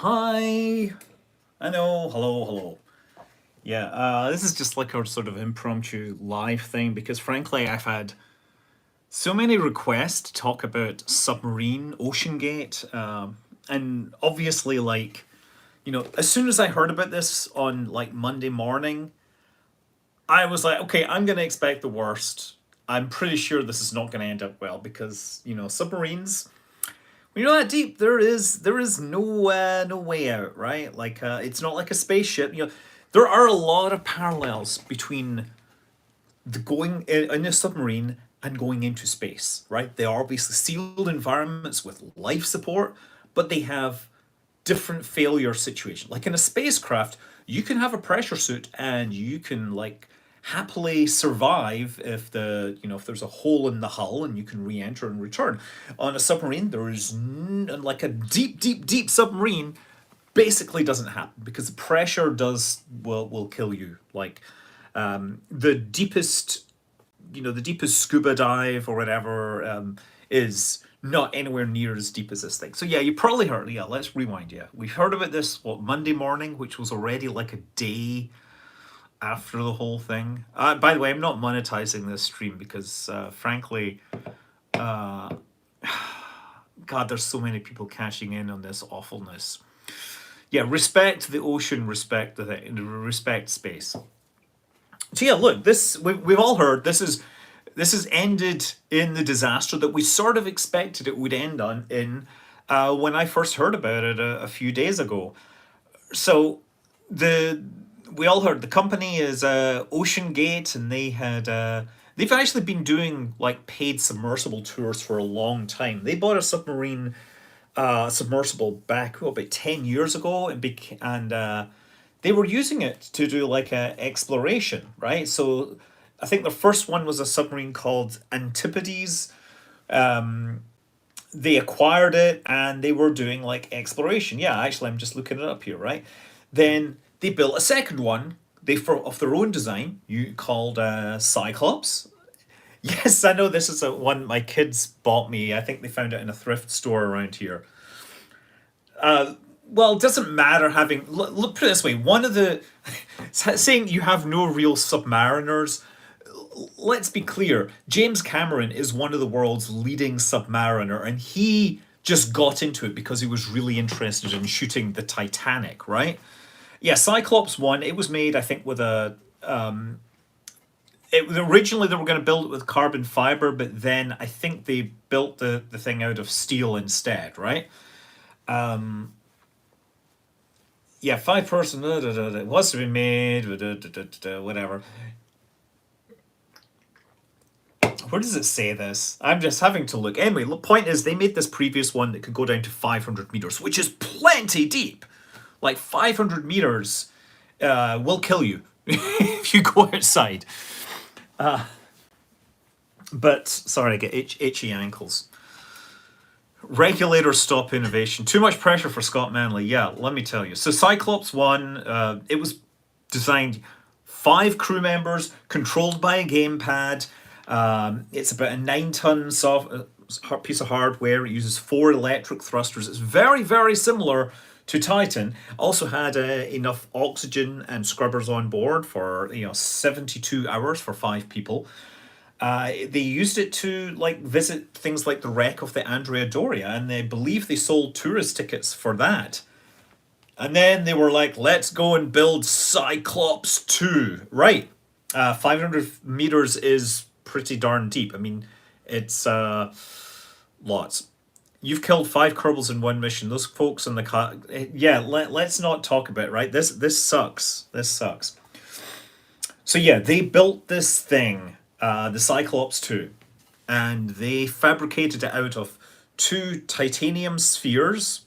Hi. I know. Hello, hello. Yeah, this is just like our sort of impromptu live thing because frankly, I've had so many requests to talk about submarine Ocean Gate. And obviously, as soon as I heard about this on like Monday morning, I was like, okay, I'm going to expect the worst. I'm pretty sure this is not going to end up well because, submarines, when you're that deep, there is no way out, right? It's not like a spaceship. There are a lot of parallels between the going in a submarine and going into space, right? They are obviously sealed environments with life support, but they have different failure situations. Like in a spacecraft, you can have a pressure suit and you can like happily survive if there's a hole in the hull and you can re-enter and return. On a submarine, there is like a deep submarine basically doesn't happen because the pressure will kill you. The deepest the deepest scuba dive or whatever is not anywhere near as deep as this thing. So yeah, you probably heard. Yeah, let's rewind. Yeah, we heard about this Monday morning, which was already like a day after the whole thing. By the way, I'm not monetizing this stream because frankly, God, there's so many people cashing in on this awfulness. Yeah, respect the ocean, respect the thing, respect space. So yeah, look, we've all heard this has ended in the disaster that we sort of expected it would end on in when I first heard about it a few days ago. So the we all heard the company is Ocean Gate, and they've actually been doing like paid submersible tours for a long time. They bought a submersible back about 10 years ago, and they were using it to do like a exploration, right? So I think the first one was a submarine called Antipodes. They acquired it and they were doing like exploration. Yeah, actually, I'm just looking it up here, right? Then they built a second one. They for of their own design. You called Cyclops. Yes, I know this is a one my kids bought me. I think they found it in a thrift store around here. Well, it doesn't matter having. Look, put it this way: one of the saying you have no real submariners. Let's be clear. James Cameron is one of the world's leading submariner, and he just got into it because he was really interested in shooting the Titanic, right? Yeah, Cyclops one. It was made, I think, with a. Originally they were going to build it with carbon fiber, but then I think they built the thing out of steel instead, right? Yeah, 5 person. It was to be made. Whatever. Where does it say this? I'm just having to look. Anyway, the point is they made this previous one that could go down to 500 meters, which is plenty deep. Like 500 meters will kill you if you go outside. But sorry, I get itchy ankles. Regulators stop innovation. Too much pressure for Scott Manley. Yeah, let me tell you. So Cyclops one, it was designed 5 crew members, controlled by a gamepad. It's about a 9 ton piece of hardware. It uses 4 electric thrusters. It's very similar to Titan. Also had enough oxygen and scrubbers on board for 72 hours for 5 people. They used it to like visit things like the wreck of the Andrea Doria, and they believe they sold tourist tickets for that. And then they were like, let's go and build Cyclops 2. Right. 500 meters is pretty darn deep. I mean, it's lots. You've killed 5 Kerbals in one mission. Those folks in the car. Yeah, let's not talk about it, right? This sucks. This sucks. So yeah, they built this thing, the Cyclops 2, and they fabricated it out of 2 titanium spheres,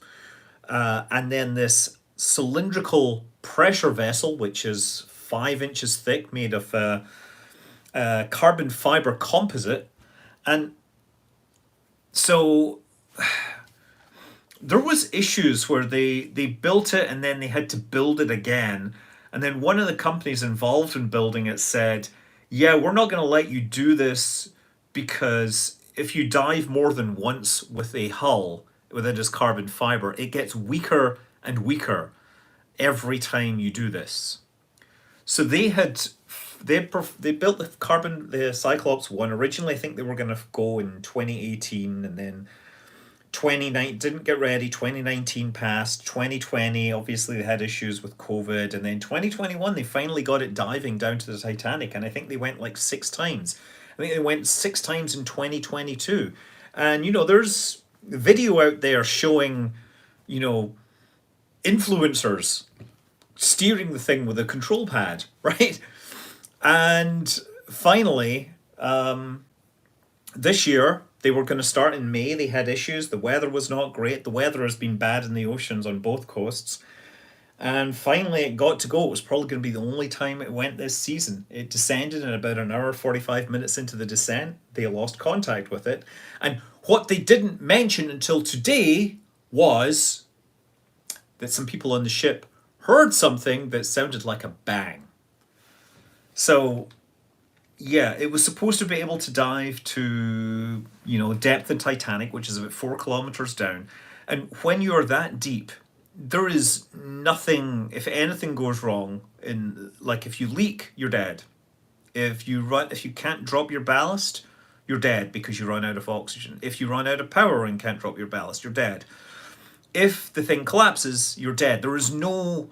and then this cylindrical pressure vessel, which is 5 inches thick, made of carbon fiber composite. And so there was issues where they built it and then they had to build it again, and then one of the companies involved in building it said, yeah, we're not going to let you do this because if you dive more than once with a hull, within its carbon fiber, it gets weaker and weaker every time you do this. So they built the Cyclops one originally. I think they were going to go in 2018, and then 2019 didn't get ready. 2019 passed. 2020 obviously they had issues with COVID, and then 2021 they finally got it diving down to the Titanic, and I think they went like 6 times. I think they went 6 times in 2022, and there's video out there showing influencers steering the thing with a control pad, right? And finally, this year, they were going to start in May. They had issues. The weather was not great. The weather has been bad in the oceans on both coasts. And finally, it got to go. It was probably going to be the only time it went this season. It descended, and about an hour, 45 minutes into the descent, they lost contact with it. And what they didn't mention until today was that some people on the ship heard something that sounded like a bang. So, yeah, it was supposed to be able to dive to, depth in Titanic, which is about 4 kilometers down. And when you're that deep, there is nothing, if anything goes wrong, if you leak, you're dead. If you can't drop your ballast, you're dead because you run out of oxygen. If you run out of power and can't drop your ballast, you're dead. If the thing collapses, you're dead. There is no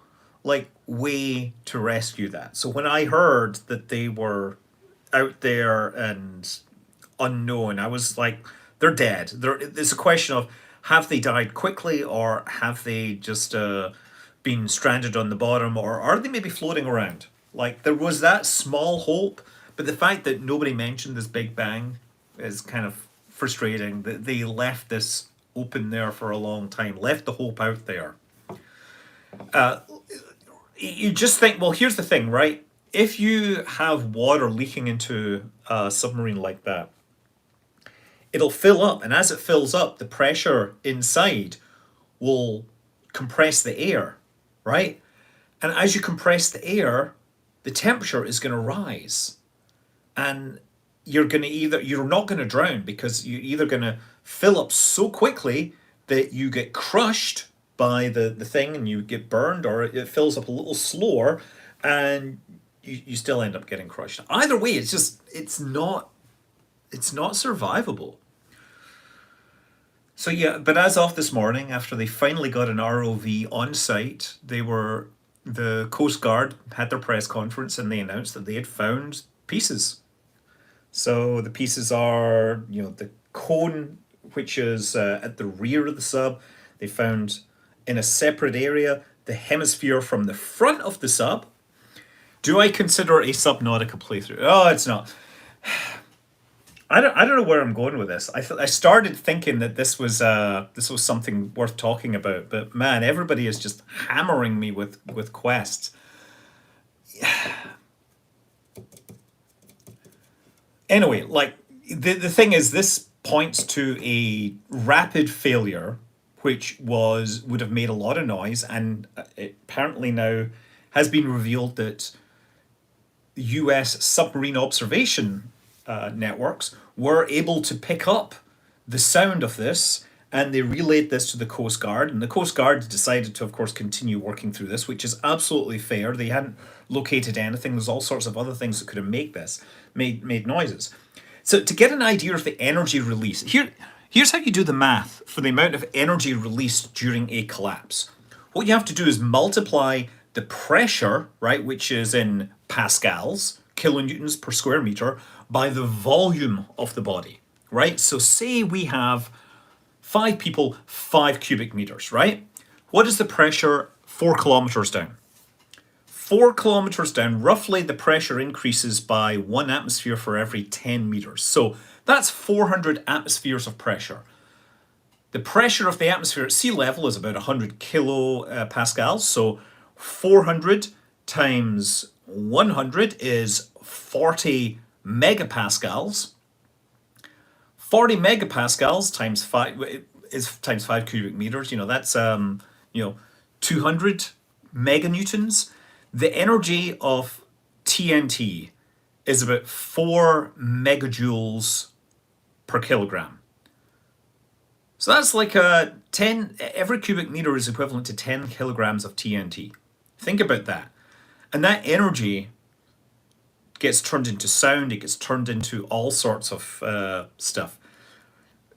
way to rescue that. So when I heard that they were out there and unknown, I was like, they're dead. It's a question of, have they died quickly, or have they just been stranded on the bottom, or are they maybe floating around? There was that small hope, but the fact that nobody mentioned this big bang is kind of frustrating. That they left this open there for a long time, left the hope out there. You just think, well, here's the thing, right? If you have water leaking into a submarine like that, it'll fill up, and as it fills up, the pressure inside will compress the air, right? And as you compress the air, the temperature is going to rise, and you're not going to drown, because you're either going to fill up so quickly that you get crushed by the thing and you get burned, or it fills up a little slower and you still end up getting crushed. Either way, it's not survivable. So yeah, but as of this morning, after they finally got an ROV on site, the Coast Guard had their press conference and they announced that they had found pieces. So the pieces are, the cone, which is at the rear of the sub. They found in a separate area the hemisphere from the front of the sub. Do I consider a Subnautica playthrough? Oh, it's not. I don't know where I'm going with this. I started thinking that this was something worth talking about, but man, everybody is just hammering me with quests. Anyway, the thing is, this points to a rapid failure, which would have made a lot of noise, and it apparently now has been revealed that US submarine observation networks were able to pick up the sound of this, and they relayed this to the Coast Guard, and the Coast Guard decided to, of course, continue working through this, which is absolutely fair. They hadn't located anything. There's all sorts of other things that could have made noises. So to get an idea of the energy release, here's how you do the math for the amount of energy released during a collapse. What you have to do is multiply the pressure, right, which is in pascals, kilonewtons per square meter, by the volume of the body, right? So say we have 5 people, 5 cubic meters, right? What is the pressure 4 kilometers down? 4 kilometers down, roughly the pressure increases by 1 atmosphere for every 10 meters. So that's 400 atmospheres of pressure. The pressure of the atmosphere at sea level is about 100 kilopascals. So 400 times 100 is 40 megapascals. 40 megapascals times 5 is times 5 cubic meters. That's 200 meganewtons. The energy of TNT is about 4 megajoules per kilogram. So that's like a 10, every cubic meter is equivalent to 10 kilograms of TNT. Think about that. And that energy gets turned into sound, it gets turned into all sorts of stuff.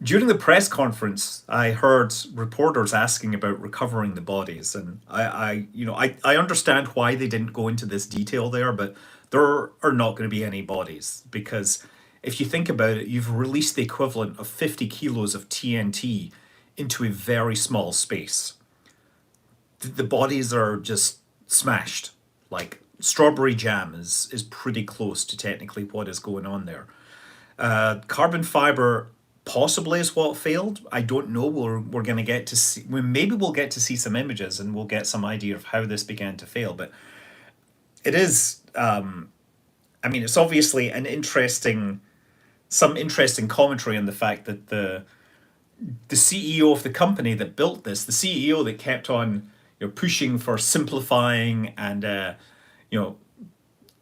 During the press conference, I heard reporters asking about recovering the bodies, and I understand why they didn't go into this detail there, but there are not going to be any bodies because if you think about it, you've released the equivalent of 50 kilos of TNT into a very small space. The bodies are just smashed. Like strawberry jam is pretty close to technically what is going on there. Carbon fiber possibly is what failed. I don't know. We're going to get to see. Maybe we'll get to see some images and we'll get some idea of how this began to fail. But it is. I mean, it's obviously some interesting commentary on the fact that the CEO of the company that built this, the CEO that kept on pushing for simplifying and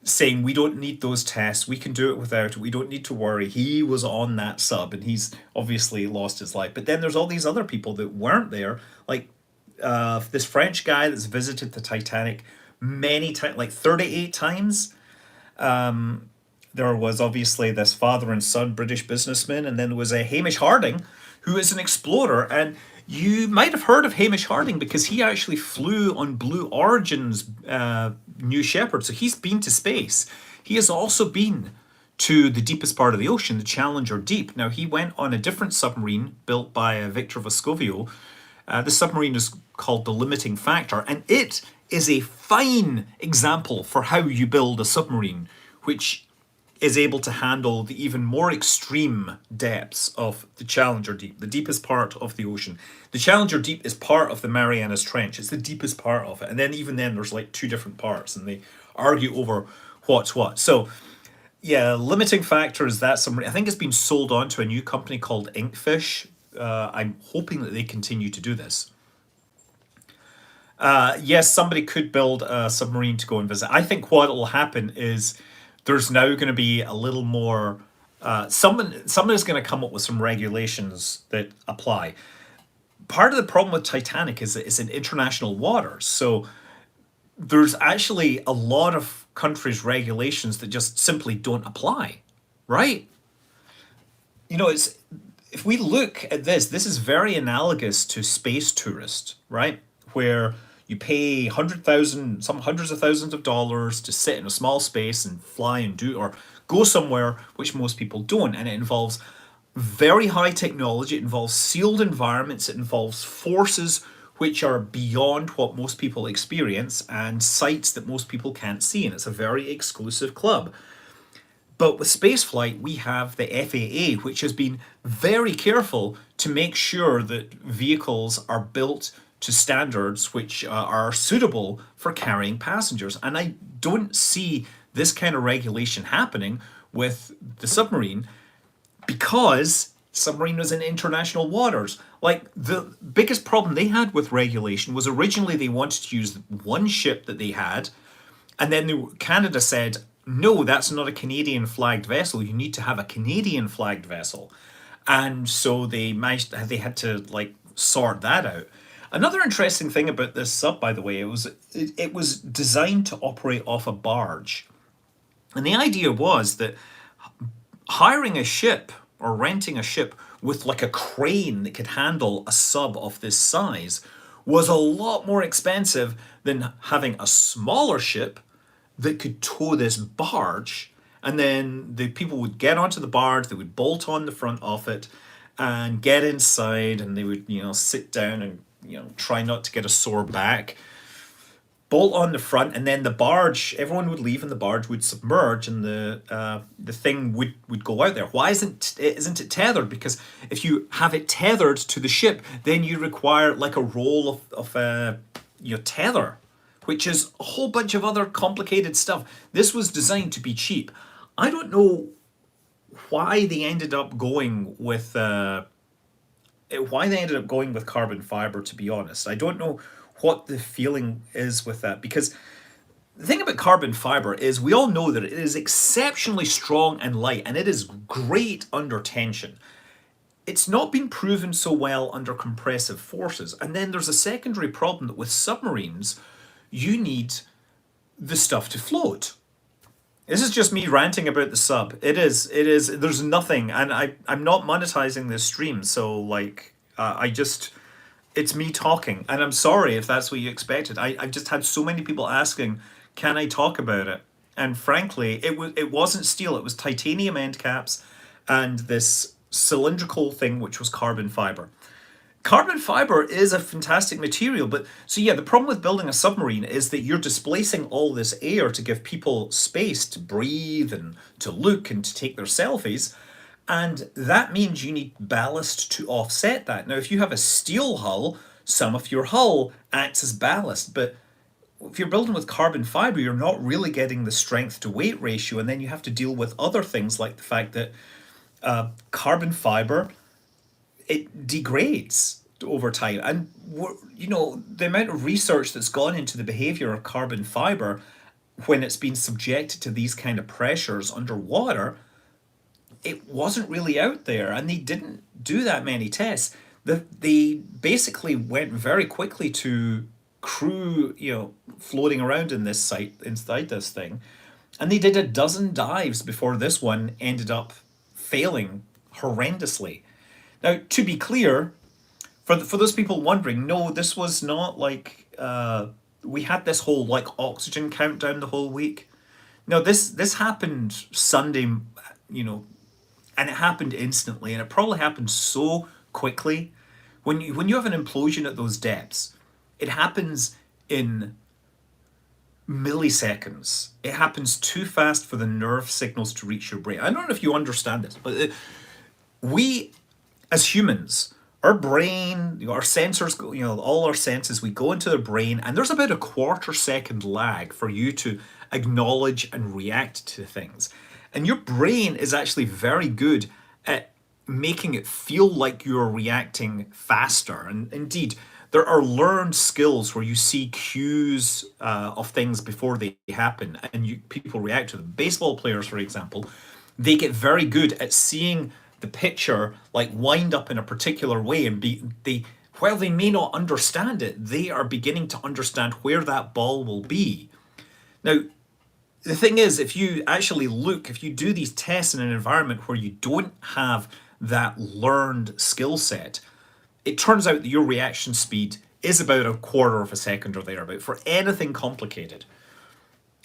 saying we don't need those tests, we can do it without it, we don't need to worry. He was on that sub and he's obviously lost his life. But then there's all these other people that weren't there, like this French guy that's visited the Titanic many times, like 38 times. There was obviously this father and son British businessman, and then there was a Hamish Harding, who is an explorer. And you might have heard of Hamish Harding because he actually flew on Blue Origin's New Shepard. So he's been to space. He has also been to the deepest part of the ocean, the Challenger Deep. Now, he went on a different submarine built by Victor Vescovio. The submarine is called the Limiting Factor, and it is a fine example for how you build a submarine, which is able to handle the even more extreme depths of the Challenger Deep, the deepest part of the ocean. The Challenger Deep is part of the Marianas Trench. It's the deepest part of it. And then even then, there's like two different parts, and they argue over what's what. So, yeah, Limiting Factor is that submarine. I think it's been sold on to a new company called Inkfish. I'm hoping that they continue to do this. Yes, somebody could build a submarine to go and visit. I think what will happen is there's now going to be a little more. Someone is going to come up with some regulations that apply. Part of the problem with Titanic is that it's in international waters, so there's actually a lot of countries' regulations that just simply don't apply, right? It's if we look at this is very analogous to Space Tourist, right? Where you pay some hundreds of thousands of dollars to sit in a small space and fly and do or go somewhere, which most people don't. And it involves very high technology, it involves sealed environments, it involves forces which are beyond what most people experience and sights that most people can't see. And it's a very exclusive club. But with spaceflight, we have the FAA, which has been very careful to make sure that vehicles are built to standards which are suitable for carrying passengers. And I don't see this kind of regulation happening with the submarine because submarine was in international waters. Like, the biggest problem they had with regulation was originally they wanted to use one ship that they had, and then Canada said, no, that's not a Canadian flagged vessel. You need to have a Canadian flagged vessel. And so they had to sort that out. Another interesting thing about this sub, by the way, it was designed to operate off a barge. And the idea was that hiring a ship or renting a ship with a crane that could handle a sub of this size was a lot more expensive than having a smaller ship that could tow this barge. And then the people would get onto the barge, they would bolt on the front of it and get inside, and they would, sit down and try not to get a sore back, bolt on the front, and then the barge, everyone would leave and the barge would submerge and the thing would go out there. Why isn't it tethered? Because if you have it tethered to the ship, then you require a roll of tether, which is a whole bunch of other complicated stuff. This was designed to be cheap. I don't know why they ended up going with carbon fiber, to be honest. I don't know what the feeling is with that, because the thing about carbon fiber is we all know that it is exceptionally strong and light, and it is great under tension. it's not been proven so well under compressive forces. And then there's a secondary problem that with submarines, you need the stuff to float. This is just me ranting about the sub. There's nothing, and I'm not monetizing this stream, so like, it's me talking, and I'm sorry if that's what you expected. I've just had so many people asking, can I talk about it? And frankly, it wasn't steel, it was titanium end caps and this cylindrical thing which was carbon fiber. Carbon fiber is a fantastic material, but so yeah, the problem with building a submarine is that you're displacing all this air to give people space to breathe and to look and to take their selfies. And that means you need ballast to offset that. Now, if you have a steel hull, some of your hull acts as ballast, but if you're building with carbon fiber, you're not really getting the strength to weight ratio, and then you have to deal with other things like the fact that carbon fiber, it degrades over time. And the amount of research that's gone into the behavior of carbon fiber when it's been subjected to these kind of pressures underwater, it wasn't really out there, and they didn't do that many tests. They basically went very quickly to crew, floating around in this site inside this thing, and they did a dozen dives before this one ended up failing horrendously. Now, to be clear, for those people wondering, no, this was not like we had this whole like oxygen countdown the whole week. No, this happened Sunday, and it happened instantly, and it probably happened so quickly. When you have an implosion at those depths, it happens in milliseconds. It happens too fast for the nerve signals to reach your brain. I don't know if you understand this, but we as humans, our brain, our sensors, all our senses, we go into the brain, and there's about a quarter-second lag for you to acknowledge and react to things. And your brain is actually very good at making it feel like you're reacting faster. And indeed, there are learned skills where you see cues of things before they happen, and people react to them. Baseball players, for example, they get very good at seeing the pitcher like wind up in a particular way, and while they may not understand it, they are beginning to understand where that ball will be. Now, the thing is, if you do these tests in an environment where you don't have that learned skill set, it turns out that your reaction speed is about a quarter of a second or thereabout for anything complicated.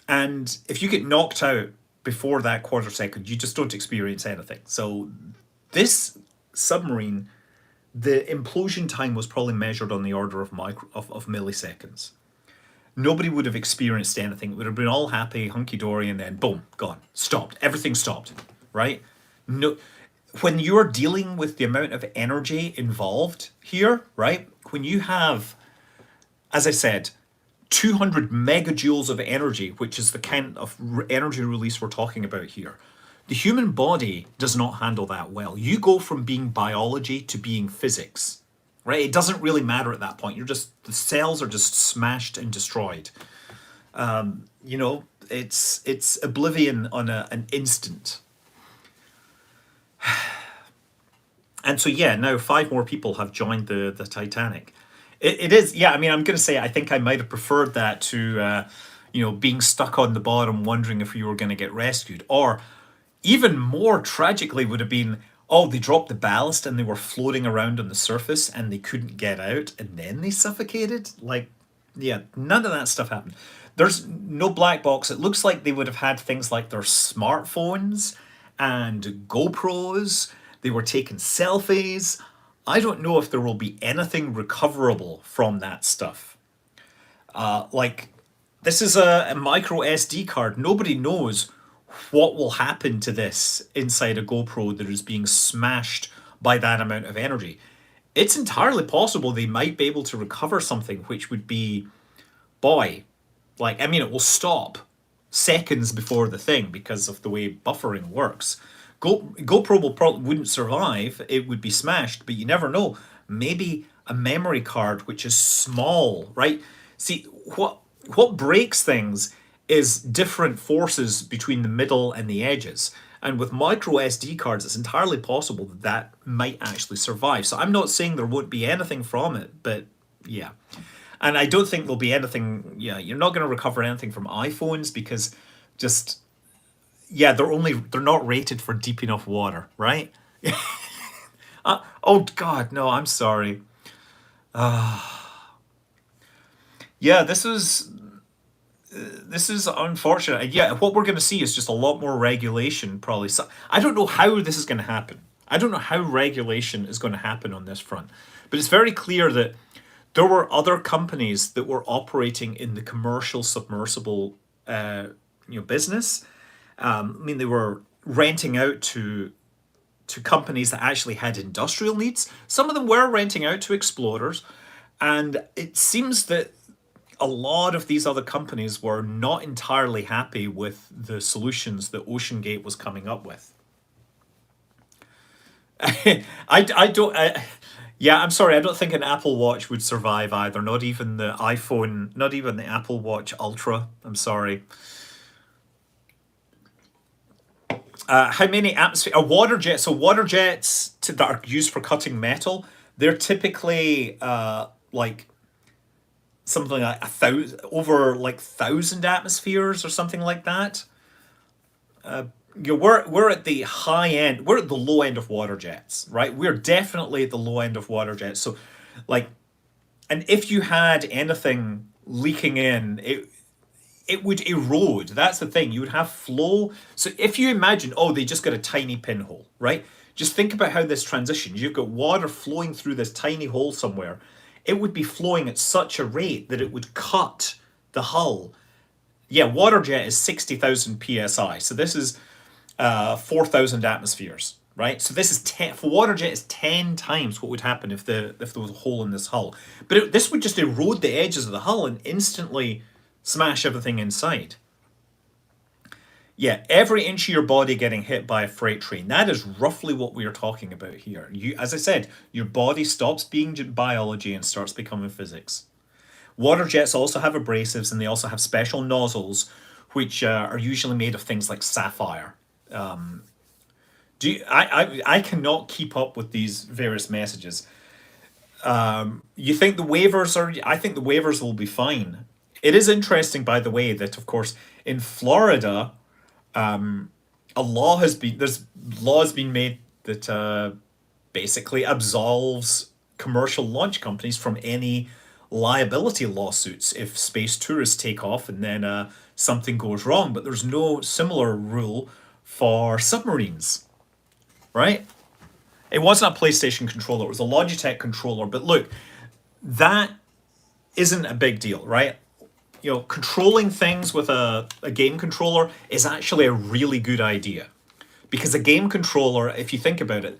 And if you get knocked out before that quarter second, you just don't experience anything. So this submarine, the implosion time was probably measured on the order of milliseconds. Nobody would have experienced anything. It would have been all happy, hunky-dory, and then boom, gone. Stopped. Everything stopped, right? No, when you're dealing with the amount of energy involved here, right? When you have, as I said, 200 megajoules of energy, which is the kind of energy release we're talking about here, the human body does not handle that well. You go from being biology to being physics, right? It doesn't really matter at that point. The cells are just smashed and destroyed. It's oblivion on an instant. And so, yeah, now 5 more people have joined the Titanic. It is, yeah, I mean, I'm going to say I think I might have preferred that to, being stuck on the bottom wondering if you were going to get rescued. Or even more tragically would have been, oh, they dropped the ballast and they were floating around on the surface and they couldn't get out and then they suffocated. Like, yeah, none of that stuff happened. There's no black box. It looks like they would have had things like their smartphones and GoPros. They were taking selfies. I don't know if there will be anything recoverable from that stuff. This is a micro SD card. Nobody knows what will happen to this inside a GoPro that is being smashed by that amount of energy. It's entirely possible they might be able to recover something which would be, it will stop seconds before the thing because of the way buffering works. GoPro probably wouldn't survive, it would be smashed, but you never know. Maybe a memory card which is small, right? See, what breaks things is different forces between the middle and the edges. And with micro SD cards, it's entirely possible that that might actually survive. So I'm not saying there won't be anything from it, but yeah. And I don't think there'll be anything, yeah, you're not going to recover anything from iPhones because just, yeah, they're not rated for deep enough water, right? Oh God, no, I'm sorry. Yeah, this is unfortunate. Yeah, what we're going to see is just a lot more regulation, probably. So I don't know how this is going to happen. I don't know how regulation is going to happen on this front, but it's very clear that there were other companies that were operating in the commercial submersible, business. I mean, they were renting out to companies that actually had industrial needs. Some of them were renting out to explorers, and it seems that a lot of these other companies were not entirely happy with the solutions that OceanGate was coming up with. I don't. Yeah, I'm sorry. I don't think an Apple Watch would survive either. Not even the iPhone. Not even the Apple Watch Ultra. I'm sorry. How many atmosphere? A water jet. So water jets that are used for cutting metal. They're typically like something like 1,000, over like 1,000 atmospheres or something like that. We're at the high end. We're at the low end of water jets, right? We're definitely at the low end of water jets. So, like, and if you had anything leaking in, it would erode. That's the thing. You would have flow. So if you imagine, oh, they just got a tiny pinhole, right? Just think about how this transitions. You've got water flowing through this tiny hole somewhere. It would be flowing at such a rate that it would cut the hull. Yeah, water jet is 60,000 psi. So this is 4,000 atmospheres, right? So this is 10, for water jet is 10 times what would happen if there was a hole in this hull. But this would just erode the edges of the hull and instantly smash everything inside. Yeah, every inch of your body getting hit by a freight train. That is roughly what we are talking about here. You, as I said, your body stops being biology and starts becoming physics. Water jets also have abrasives, and they also have special nozzles, which are usually made of things like sapphire. I cannot keep up with these various messages. You think the waivers are? I think the waivers will be fine. It is interesting, by the way, that of course in Florida, there's laws being made that basically absolves commercial launch companies from any liability lawsuits if space tourists take off and then something goes wrong. But there's no similar rule for submarines, right? It wasn't a PlayStation controller, it was a Logitech controller. But look, that isn't a big deal, right? Controlling things with a game controller is actually a really good idea. Because a game controller, if you think about it,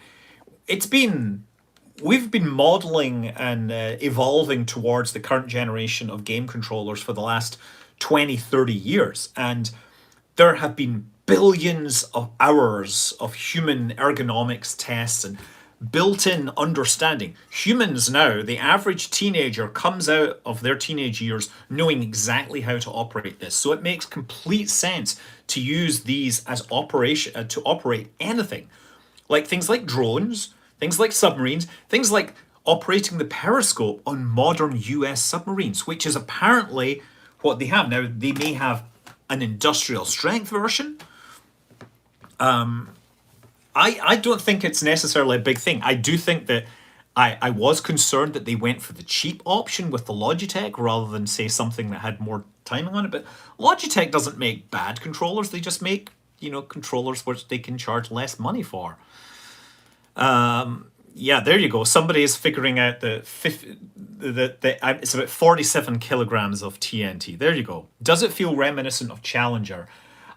we've been modeling and evolving towards the current generation of game controllers for the last 20, 30 years. And there have been billions of hours of human ergonomics tests and built-in understanding. Humans now, the average teenager comes out of their teenage years knowing exactly how to operate this. So it makes complete sense to use these as operation to operate anything. Like things like drones, things like submarines, things like operating the periscope on modern US submarines, which is apparently what they have. Now, they may have an industrial strength version. I don't think it's necessarily a big thing. I do think that I was concerned that they went for the cheap option with the Logitech rather than say something that had more timing on it. But Logitech doesn't make bad controllers. They just make, controllers which they can charge less money for. Yeah, there you go. Somebody is figuring out it's about 47 kilograms of TNT. There you go. Does it feel reminiscent of Challenger?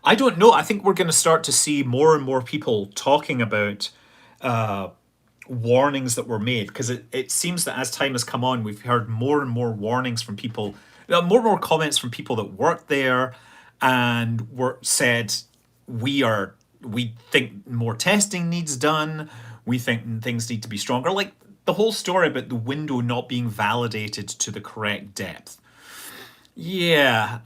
I don't know. I think we're going to start to see more and more people talking about warnings that were made, because it seems that as time has come on, we've heard more and more warnings from people, more and more comments from people that worked there and said, we think more testing needs done. We think things need to be stronger. Like the whole story about the window not being validated to the correct depth. Yeah,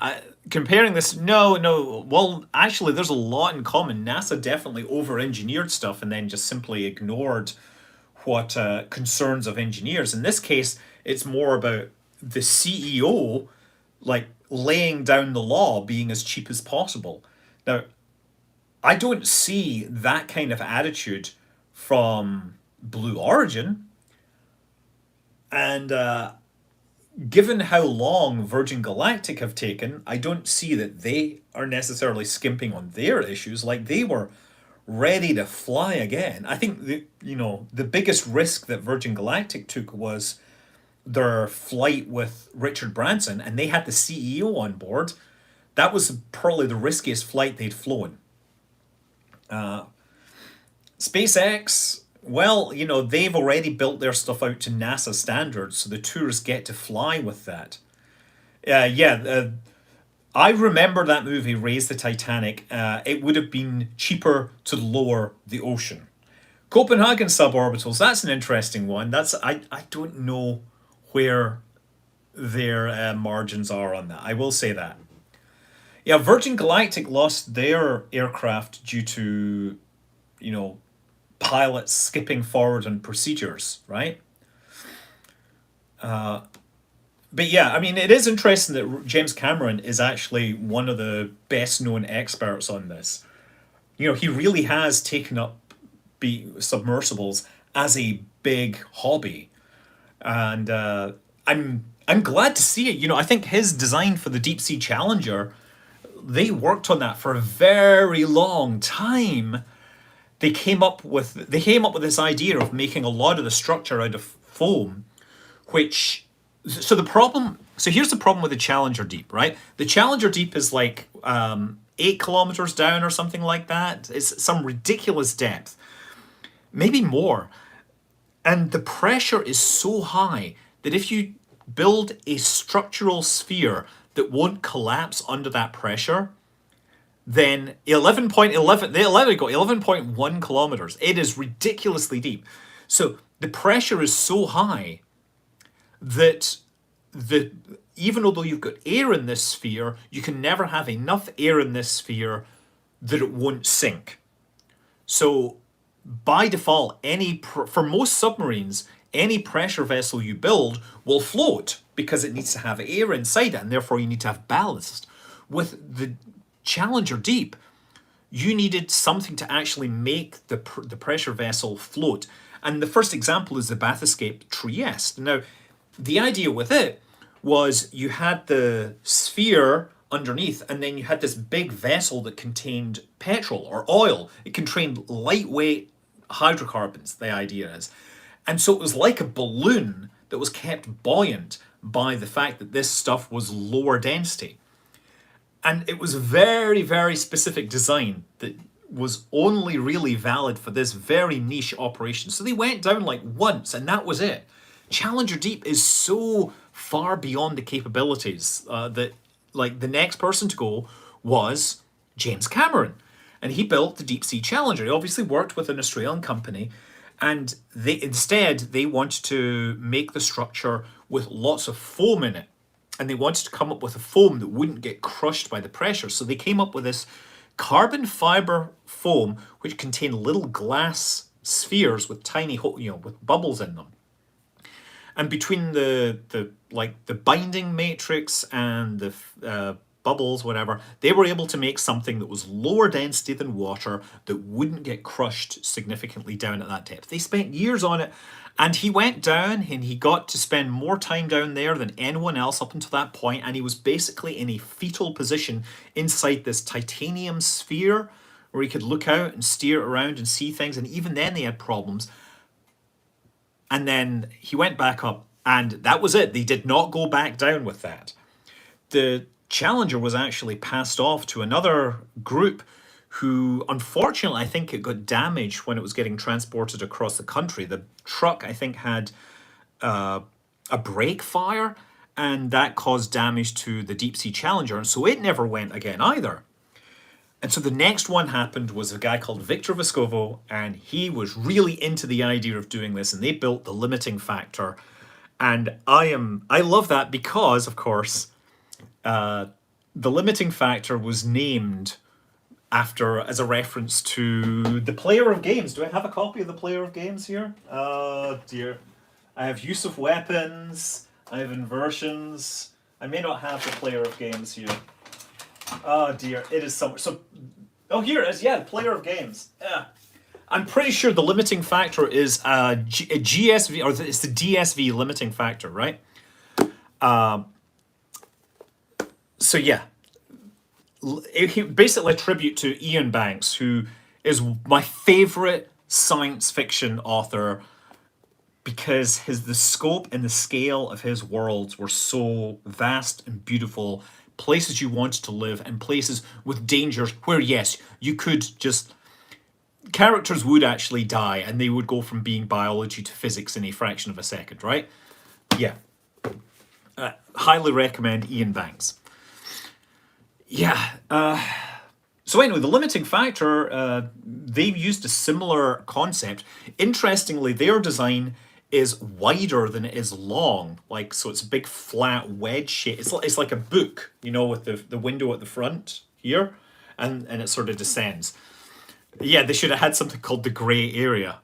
comparing this, no, no. Well, actually, there's a lot in common. NASA definitely over-engineered stuff and then just simply ignored what concerns of engineers. In this case, it's more about the CEO like laying down the law being as cheap as possible. Now, I don't see that kind of attitude from Blue Origin, and given how long Virgin Galactic have taken, I don't see that they are necessarily skimping on their issues. Like they were ready to fly again. I think the biggest risk that Virgin Galactic took was their flight with Richard Branson, and they had the CEO on board. That was probably the riskiest flight they'd flown. SpaceX, well, they've already built their stuff out to NASA standards, so the tourists get to fly with that. Yeah, I remember that movie, Raise the Titanic. It would have been cheaper to lower the ocean. Copenhagen suborbitals, that's an interesting one. I don't know where their margins are on that. I will say that. Yeah, Virgin Galactic lost their aircraft due to, you know, pilots skipping forward on procedures, right? But yeah, I mean, it is interesting that James Cameron is actually one of the best known experts on this. He really has taken up submersibles as a big hobby, and I'm glad to see it. I think his design for the Deep Sea Challenger, they worked on that for a very long time. They came up with this idea of making a lot of the structure out of foam, which so here's the problem with the Challenger Deep, right? The Challenger Deep is like 8 kilometers down or something like that. It's some ridiculous depth, maybe more. And the pressure is so high that if you build a structural sphere that won't collapse under that pressure, then 11.11, they let it go 11.1 kilometers. It is ridiculously deep. So the pressure is so high that the even though you've got air in this sphere, you can never have enough air in this sphere that it won't sink. So by default, for most submarines, any pressure vessel you build will float because it needs to have air inside it, and therefore you need to have ballast. With the Challenger Deep, you needed something to actually make the pressure vessel float. And the first example is the Bathyscaphe Trieste. Now, the idea with it was you had the sphere underneath, and then you had this big vessel that contained petrol or oil. It contained lightweight hydrocarbons, the idea is. And so it was like a balloon that was kept buoyant by the fact that this stuff was lower density. And it was a very, very specific design that was only really valid for this very niche operation. So they went down like once, and that was it. Challenger Deep is so far beyond the capabilities that like the next person to go was James Cameron. And he built the Deep Sea Challenger. He obviously worked with an Australian company, and they wanted to make the structure with lots of foam in it. And they wanted to come up with a foam that wouldn't get crushed by the pressure. So they came up with this carbon fiber foam which contained little glass spheres with tiny with bubbles in them. And between the binding matrix and the bubbles, whatever, they were able to make something that was lower density than water that wouldn't get crushed significantly down at that depth. They spent years on it, and he went down and he got to spend more time down there than anyone else up until that point, and he was basically in a fetal position inside this titanium sphere where he could look out and steer around and see things, and even then they had problems. And then he went back up, and that was it. They did not go back down with that. The Challenger was actually passed off to another group who, unfortunately, I think it got damaged when it was getting transported across the country. The truck, I think, had a brake fire, and that caused damage to the Deep Sea Challenger, and so it never went again either. And so the next one happened was a guy called Victor Vescovo, and he was really into the idea of doing this, and they built the limiting factor. And I love that because, of course, the limiting factor was named after as a reference to the player of games. Do I have a copy of the player of games here? Oh dear. I have use of weapons. I have inversions. I may not have the player of games here. Oh dear, it is somewhere. So, oh, here it is. Yeah, the player of games. Yeah. I'm pretty sure the limiting factor is a GSV, or it's the DSV limiting factor, right? So yeah, basically a tribute to Ian Banks, who is my favorite science fiction author because the scope and the scale of his worlds were so vast and beautiful, places you wanted to live and places with dangers where, yes, you could just characters would actually die and they would go from being biology to physics in a fraction of a second, right? Yeah. Highly recommend Ian Banks. Yeah. So anyway, the limiting factor, they've used a similar concept. Interestingly, their design is wider than it is long. Like, so it's a big flat wedge shape. It's like a book, with the window at the front here, and it sort of descends. Yeah, they should have had something called the grey area.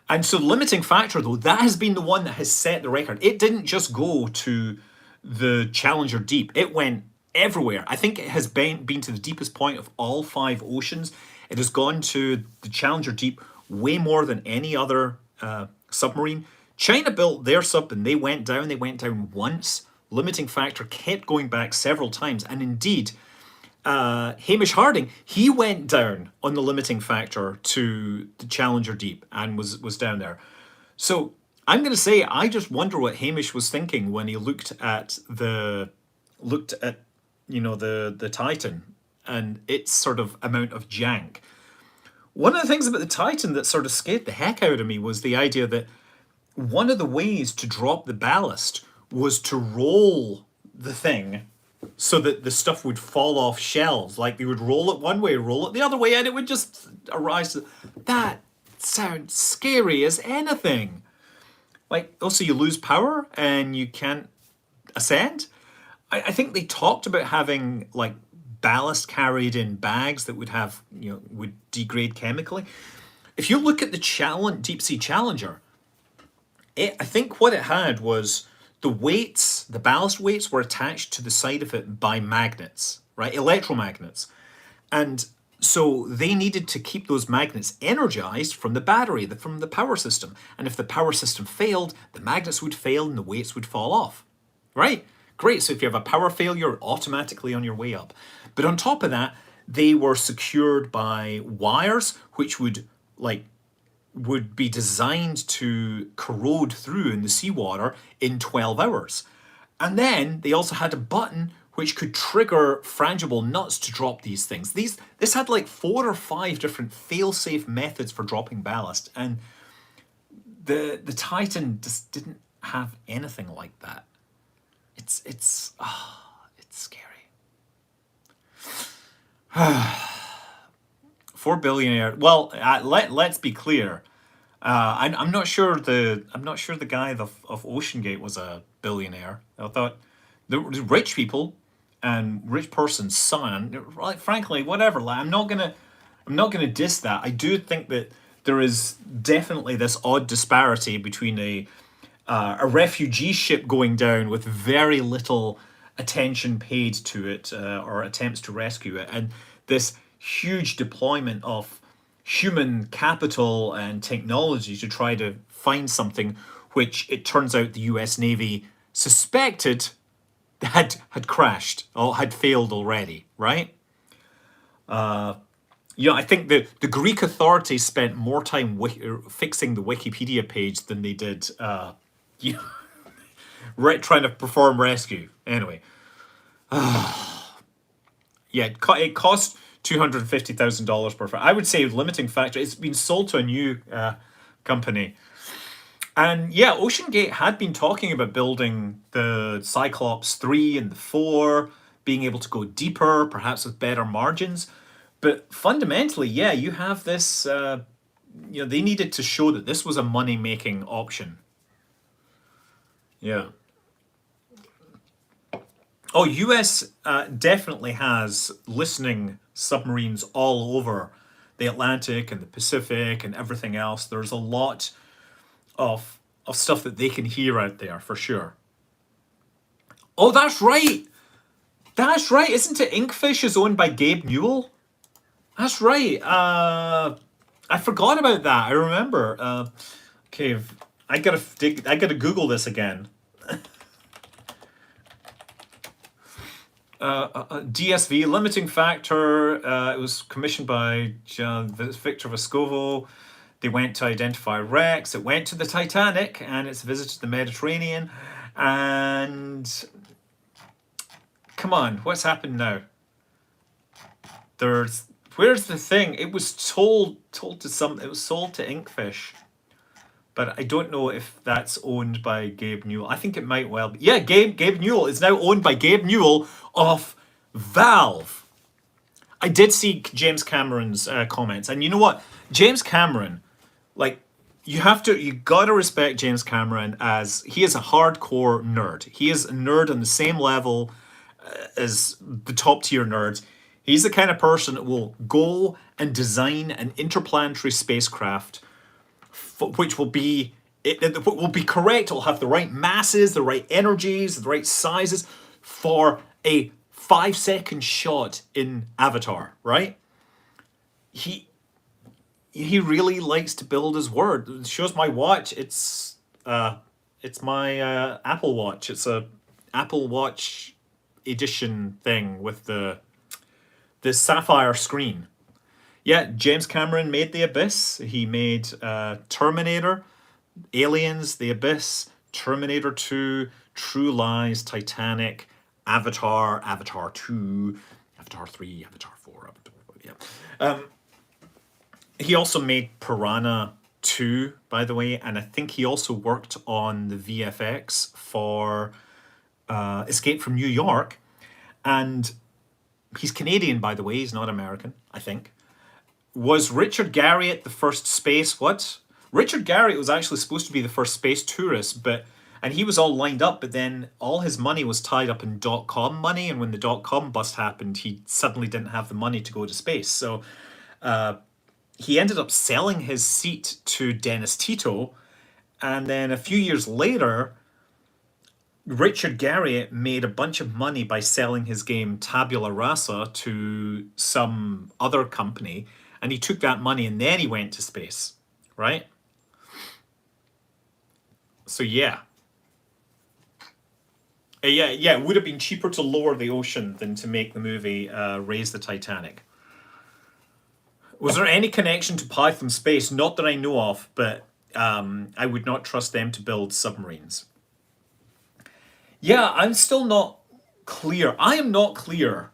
And so the limiting factor, though, that has been the one that has set the record. It didn't just go to the Challenger Deep. It went everywhere. I think it has been to the deepest point of all 5 oceans. It has gone to the Challenger Deep way more than any other submarine. China built their sub and they went down. They went down once. Limiting factor kept going back several times. And indeed, Hamish Harding, he went down on the limiting factor to the Challenger Deep and was down there. So I'm going to say I just wonder what Hamish was thinking when he looked at the Titan and its sort of amount of jank. One of the things about the Titan that sort of scared the heck out of me was the idea that one of the ways to drop the ballast was to roll the thing so that the stuff would fall off shelves. Like, they would roll it one way, roll it the other way, and it would just arise. That sounds scary as anything. Like, also you lose power and you can't ascend. I think they talked about having, like, ballast carried in bags that would have, would degrade chemically. If you look at the Deep Sea Challenger, I think what it had was the ballast weights were attached to the side of it by magnets, right? Electromagnets. And so they needed to keep those magnets energized from the battery, from the power system. And if the power system failed, the magnets would fail and the weights would fall off, right? Great, so if you have a power failure, you're automatically on your way up. But on top of that, they were secured by wires, which would be designed to corrode through in the seawater in 12 hours. And then they also had a button which could trigger frangible nuts to drop these things. This had like 4 or 5 different fail-safe methods for dropping ballast, and the Titan just didn't have anything like that. It's scary. 4 billionaire. Well, let's be clear. I'm not sure the guy of OceanGate was a billionaire. I thought the rich people and rich person's son. Like, frankly, whatever. Like, I'm not gonna diss that. I do think that there is definitely this odd disparity between a refugee ship going down with very little attention paid to it or attempts to rescue it, and this huge deployment of human capital and technology to try to find something which it turns out the US Navy suspected had crashed or had failed already, right? I think the Greek authorities spent more time fixing the Wikipedia page than they did trying to perform rescue. Anyway. Yeah, it cost $250,000 per. I would say limiting factor. It's been sold to a new company, and yeah, OceanGate had been talking about building the Cyclops 3 and the 4, being able to go deeper, perhaps with better margins. But fundamentally, yeah, you have this. They needed to show that this was a money-making option. Yeah. Oh, US definitely has listening submarines all over the Atlantic and the Pacific and everything else. There's a lot of stuff that they can hear out there for sure. Oh, that's right. That's right. Isn't it Inkfish is owned by Gabe Newell? That's right. I forgot about that. I remember. Okay, I gotta Google this again. DSV limiting factor. It was commissioned by Victor Vescovo. They went to identify wrecks. It went to the Titanic, and it's visited the Mediterranean. And come on, what's happened now? Where's the thing? It was told to some. It was sold to Inkfish, but I don't know if that's owned by Gabe Newell. I think it might well be. Yeah, Gabe Newell is now owned by Gabe Newell of Valve. I did see James Cameron's comments, and you know what, James Cameron, like you gotta respect James Cameron as he is a hardcore nerd. He is a nerd on the same level as the top tier nerds. He's the kind of person that will go and design an interplanetary spacecraft, which will be correct. It will have the right masses, the right energies, the right sizes for a 5-second shot in Avatar. Right? He really likes to build his word. It shows my watch. It's my Apple Watch. It's a Apple Watch edition thing with the sapphire screen. Yeah, James Cameron made The Abyss. He made Terminator, Aliens, The Abyss, Terminator 2, True Lies, Titanic, Avatar, Avatar 2, Avatar 3, Avatar 4, yeah. He also made Piranha 2, by the way, and I think he also worked on the VFX for Escape from New York. And he's Canadian, by the way. He's not American, I think. Was Richard Garriott the first space? What? Richard Garriott was actually supposed to be the first space tourist, and he was all lined up, but then all his money was tied up in .com money, and when the .com bust happened, he suddenly didn't have the money to go to space. So he ended up selling his seat to Dennis Tito, and then a few years later, Richard Garriott made a bunch of money by selling his game Tabula Rasa to some other company, and he took that money and then he went to space, right? So yeah. Yeah, it would have been cheaper to lower the ocean than to make the movie Raise the Titanic. Was there any connection to Python Space? Not that I know of, but I would not trust them to build submarines. Yeah, I'm still not clear. I am not clear.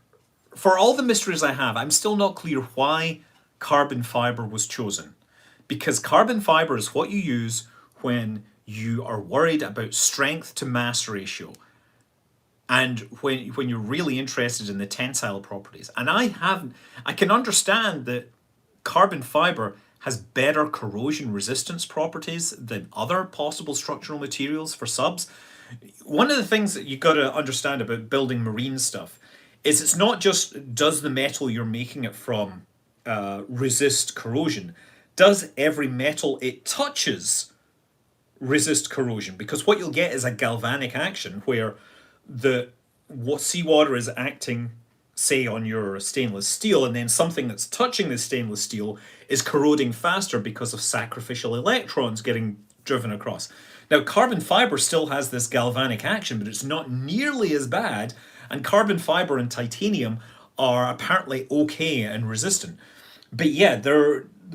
For all the mysteries I have, I'm still not clear why carbon fiber was chosen. Because carbon fiber is what you use when you are worried about strength to mass ratio. And when you're really interested in the tensile properties. And I can understand that carbon fiber has better corrosion resistance properties than other possible structural materials for subs. One of the things that you got to understand about building marine stuff is it's not just does the metal you're making it from resist corrosion. Does every metal it touches resist corrosion? Because what you'll get is a galvanic action where seawater is acting, say, on your stainless steel, and then something that's touching the stainless steel is corroding faster because of sacrificial electrons getting driven across. Now, carbon fiber still has this galvanic action, but it's not nearly as bad, and carbon fiber and titanium are apparently okay and resistant. But yeah,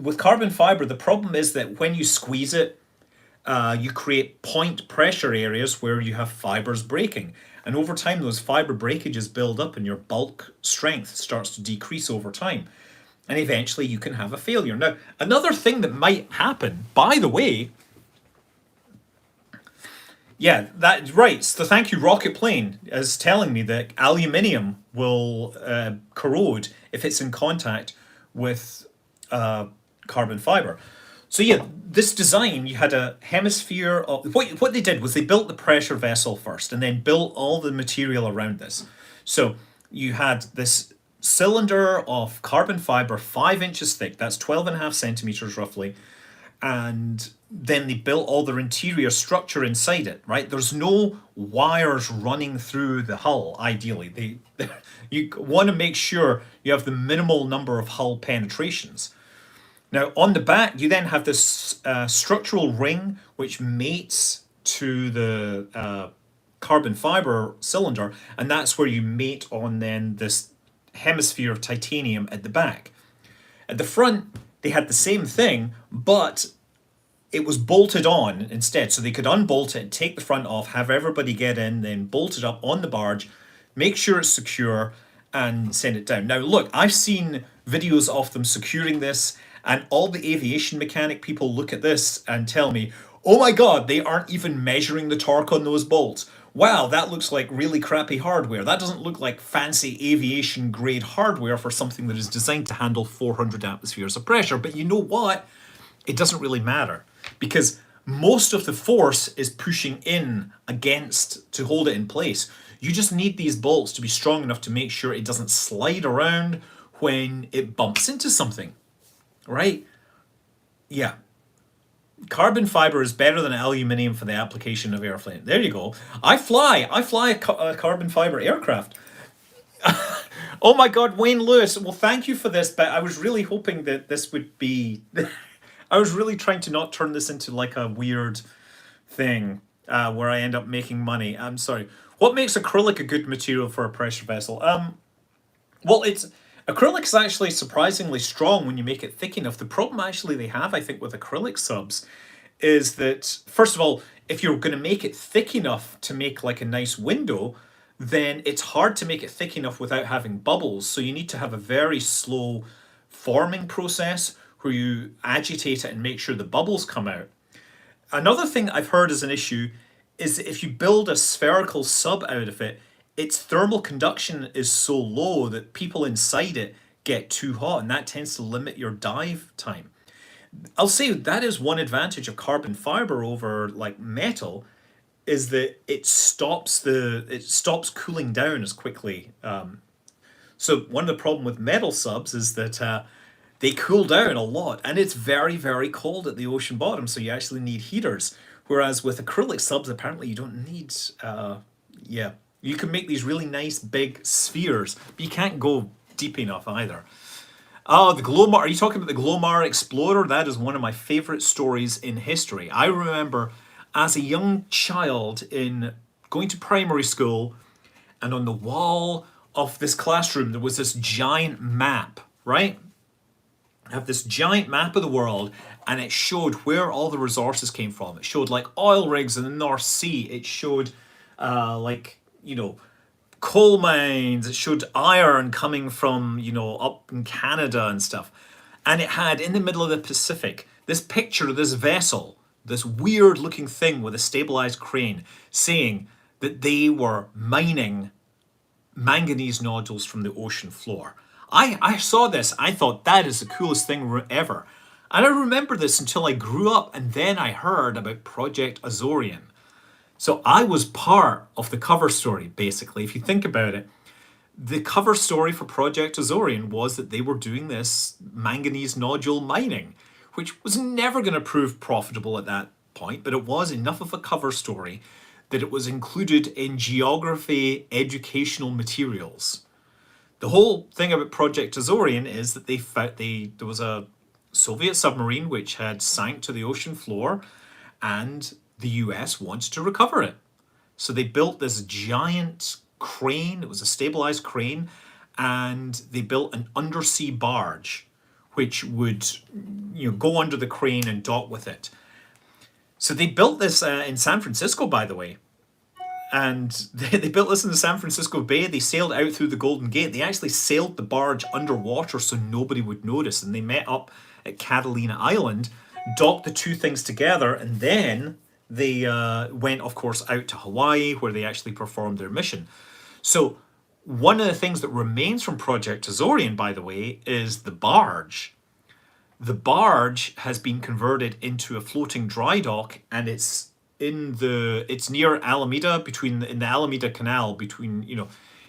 with carbon fiber, the problem is that when you squeeze it, you create point pressure areas where you have fibers breaking. And over time, those fiber breakages build up and your bulk strength starts to decrease over time. And eventually you can have a failure. Now, another thing that might happen, by the way, yeah, that's right. So thank you, Rocket Plane, is telling me that aluminium will corrode if it's in contact with carbon fiber. So yeah, this design, you had a hemisphere of what they did was they built the pressure vessel first and then built all the material around this. So you had this cylinder of carbon fiber 5 inches thick, that's 12.5 centimeters roughly, and then they built all their interior structure inside it, right? There's no wires running through the hull, ideally. You want to make sure you have the minimal number of hull penetrations. Now, on the back, you then have this structural ring which mates to the carbon fiber cylinder, and that's where you mate on then this hemisphere of titanium at the back. At the front, they had the same thing, but it was bolted on instead. So they could unbolt it, take the front off, have everybody get in, then bolt it up on the barge, make sure it's secure, and send it down. Now, look, I've seen videos of them securing this, and all the aviation mechanic people look at this and tell me, oh my god, they aren't even measuring the torque on those bolts. Wow, that looks like really crappy hardware. That doesn't look like fancy aviation grade hardware for something that is designed to handle 400 atmospheres of pressure. But you know what? It doesn't really matter because most of the force is pushing in against to hold it in place. You just need these bolts to be strong enough to make sure it doesn't slide around when it bumps into something, right? Yeah. Carbon fiber is better than aluminium for the application of airplane. There you go. I fly a carbon fiber aircraft. Oh my God, Wayne Lewis. Well, thank you for this, but I was really hoping that this would be. I was really trying to not turn this into like a weird thing where I end up making money. I'm sorry. What makes acrylic a good material for a pressure vessel? Well, it's acrylic is actually surprisingly strong when you make it thick enough. The problem actually they have, I think, with acrylic subs is that, first of all, if you're going to make it thick enough to make like a nice window, then it's hard to make it thick enough without having bubbles. So you need to have a very slow forming process where you agitate it and make sure the bubbles come out. Another thing I've heard is an issue is that if you build a spherical sub out of it, its thermal conduction is so low that people inside it get too hot, and that tends to limit your dive time. I'll say that is one advantage of carbon fiber over like metal, is that it stops cooling down as quickly. So one of the problem with metal subs is that they cool down a lot, and it's very, very cold at the ocean bottom, so you actually need heaters. Whereas with acrylic subs, apparently you don't need, yeah. You can make these really nice big spheres, but you can't go deep enough either. Oh, the Glomar, are you talking about the Glomar Explorer? That is one of my favorite stories in history. I remember as a young child in going to primary school, and on the wall of this classroom, there was this giant map, right? I have this giant map of the world, and it showed where all the resources came from. It showed like oil rigs in the North Sea. It showed coal mines. It showed iron coming from, up in Canada and stuff. And it had in the middle of the Pacific this picture of this vessel, this weird looking thing with a stabilized crane, saying that they were mining manganese nodules from the ocean floor. I saw this. I thought that is the coolest thing ever. And I remember this until I grew up, and then I heard about Project Azorian. So I was part of the cover story, basically. If you think about it, the cover story for Project Azorian was that they were doing this manganese nodule mining, which was never going to prove profitable at that point, but it was enough of a cover story that it was included in geography educational materials. The whole thing about Project Azorian is that there was a Soviet submarine which had sank to the ocean floor, and the US wanted to recover it. So they built this giant crane. It was a stabilized crane, and they built an undersea barge which would go under the crane and dock with it. So they built this in San Francisco, by the way. And they built this in the San Francisco Bay. They sailed out through the Golden Gate. They actually sailed the barge underwater so nobody would notice. And they met up at Catalina Island, docked the two things together, and then they went, of course, out to Hawaii, where they actually performed their mission. So one of the things that remains from Project Azorian, by the way, is the barge. The barge has been converted into a floating dry dock, and it's near Alameda, in the Alameda Canal,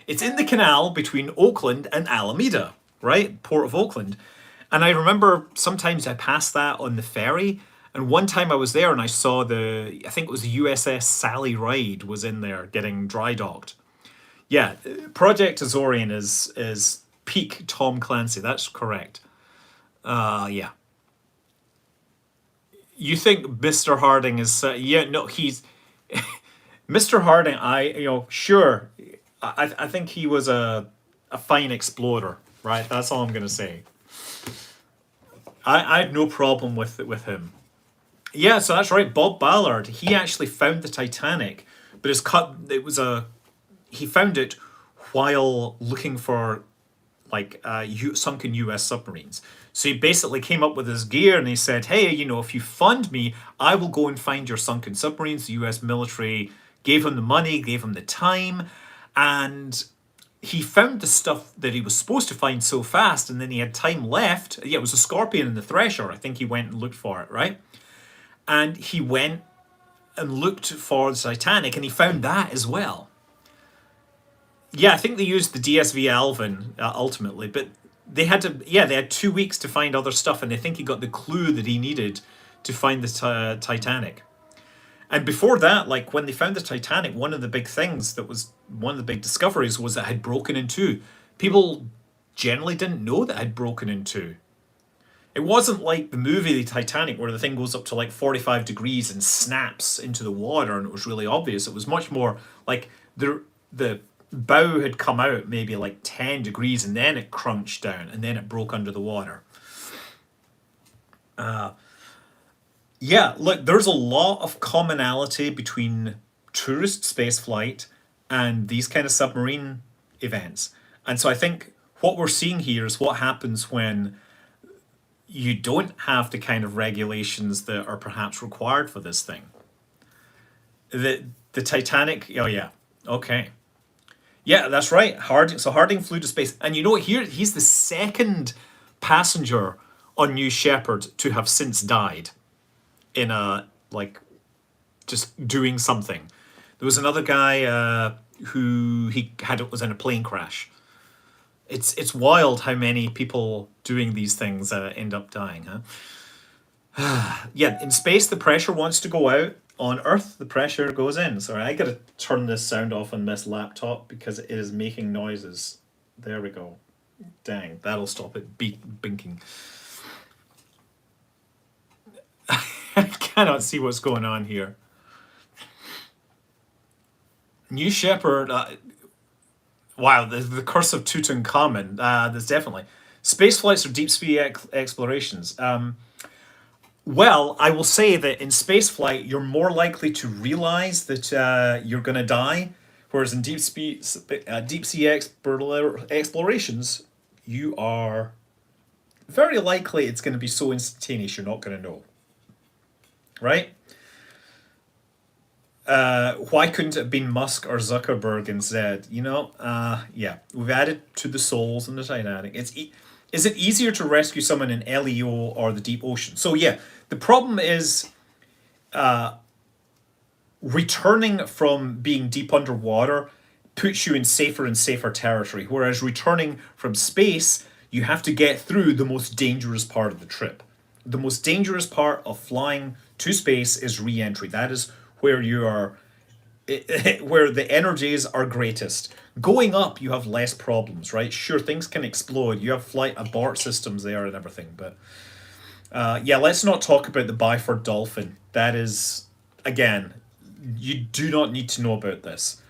it's in the canal between Oakland and Alameda, right? Port of Oakland. And I remember sometimes I passed that on the ferry. And one time I was there and I saw I think it was the USS Sally Ride was in there getting dry docked. Yeah, Project Azorian is peak Tom Clancy. That's correct. Yeah. You think Mr. Harding is yeah, no, he's Mr. Harding, sure. I think he was a fine explorer, right? That's all I'm gonna say. I had no problem with him. Yeah, so that's right. Bob Ballard, he actually found the Titanic, but he found it while looking for sunken U.S. submarines. So he basically came up with his gear and he said, "Hey, if you fund me, I will go and find your sunken submarines." The U.S. military gave him the money, gave him the time, and he found the stuff that he was supposed to find so fast, and then he had time left. Yeah, it was a Scorpion and the Thresher. I think he went and looked for it, right? And he went and looked for the Titanic, and he found that as well. Yeah, I think they used the DSV Alvin ultimately, but they had 2 weeks to find other stuff, and I think he got the clue that he needed to find the Titanic. And before that, like when they found the Titanic, one of the big things that was one of the big discoveries was that it had broken in two. People generally didn't know that it had broken in two. It wasn't like the movie The Titanic where the thing goes up to like 45 degrees and snaps into the water and it was really obvious. It was much more like the bow had come out maybe like 10 degrees and then it crunched down and then it broke under the water. Yeah, look, there's a lot of commonality between tourist spaceflight and these kind of submarine events. And so I think what we're seeing here is what happens when you don't have the kind of regulations that are perhaps required for this thing. The Titanic, oh yeah, okay. Yeah, that's right. Harding flew to space. And you know what, here he's the second passenger on New Shepard to have since died in just doing something. There was another guy who was in a plane crash. It's wild how many people doing these things end up dying, huh? Yeah, in space the pressure wants to go out. On Earth the pressure goes in. Sorry, I gotta turn this sound off on this laptop because it is making noises. There we go. Dang, that'll stop it binking. I cannot see what's going on here. New Shepard. Wow, the curse of Tutankhamun. There's definitely space flights or deep space explorations. Well, I will say that in space flight, you're more likely to realize that you're going to die, whereas in deep sea explorations, you are very likely it's going to be so instantaneous you're not going to know, right? Why couldn't it have been Musk or Zuckerberg instead? Yeah, we've added to the souls in the Titanic. Is it easier to rescue someone in LEO or the deep ocean? So yeah, the problem is returning from being deep underwater puts you in safer and safer territory, whereas returning from space, you have to get through the most dangerous part of the trip. The most dangerous part of flying to space is re-entry. That is where you are, where the energies are greatest. Going up, you have less problems, right? Sure, things can explode. You have flight abort systems there and everything, but yeah, let's not talk about the Byford Dolphin. That is, again, you do not need to know about this.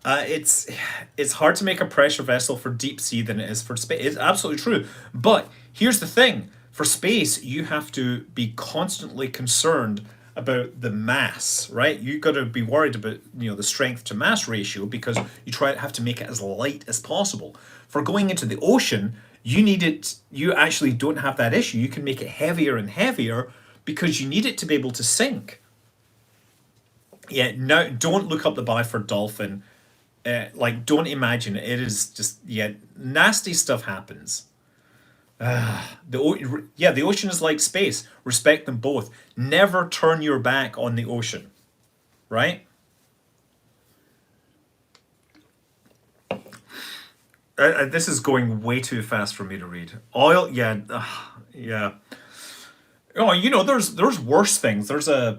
It's hard to make a pressure vessel for deep sea than it is for space. It's absolutely true. But here's the thing: for space, you have to be constantly concerned about the mass, right? You got to be worried about the strength to mass ratio because have to make it as light as possible. For going into the ocean, you actually don't have that issue. You can make it heavier and heavier because you need it to be able to sink. Yeah, no, don't look up the Byford Dolphin. Don't imagine it. It is just, yeah, nasty stuff happens. The ocean is like space. Respect them both. Never turn your back on the ocean, right? This is going way too fast for me to read. Oil, yeah, yeah. Oh, there's worse things. I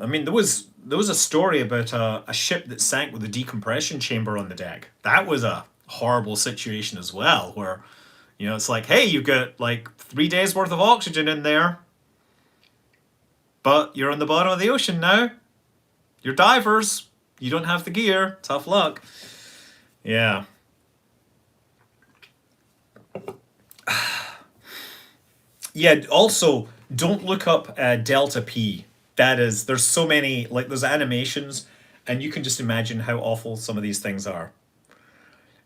mean, there was a story about a ship that sank with a decompression chamber on the deck. That was a horrible situation as well, where it's like, hey, you've got like 3 days worth of oxygen in there, but you're on the bottom of the ocean now. You're divers. You don't have the gear. Tough luck. Yeah. Yeah, also, don't look up Delta P. There's so many, like, there's animations, and you can just imagine how awful some of these things are.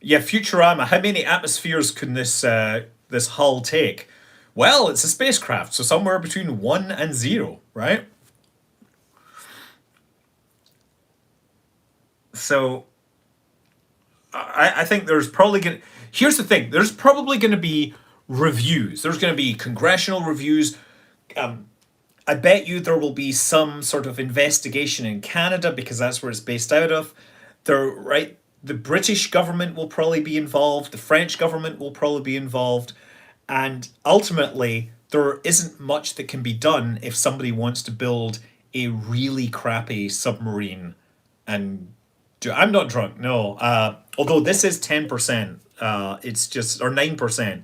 Yeah, Futurama, how many atmospheres can this hull take? Well, it's a spacecraft, so somewhere between 1 and 0, right? So, I think there's probably going to. Here's the thing there's probably going to be reviews. There's going to be congressional reviews. I bet you there will be some sort of investigation in Canada because that's where it's based out of. Right, the British government will probably be involved. The French government will probably be involved, and ultimately there isn't much that can be done if somebody wants to build a really crappy submarine. And I'm not drunk, no. Although this is 10%. It's just or 9%.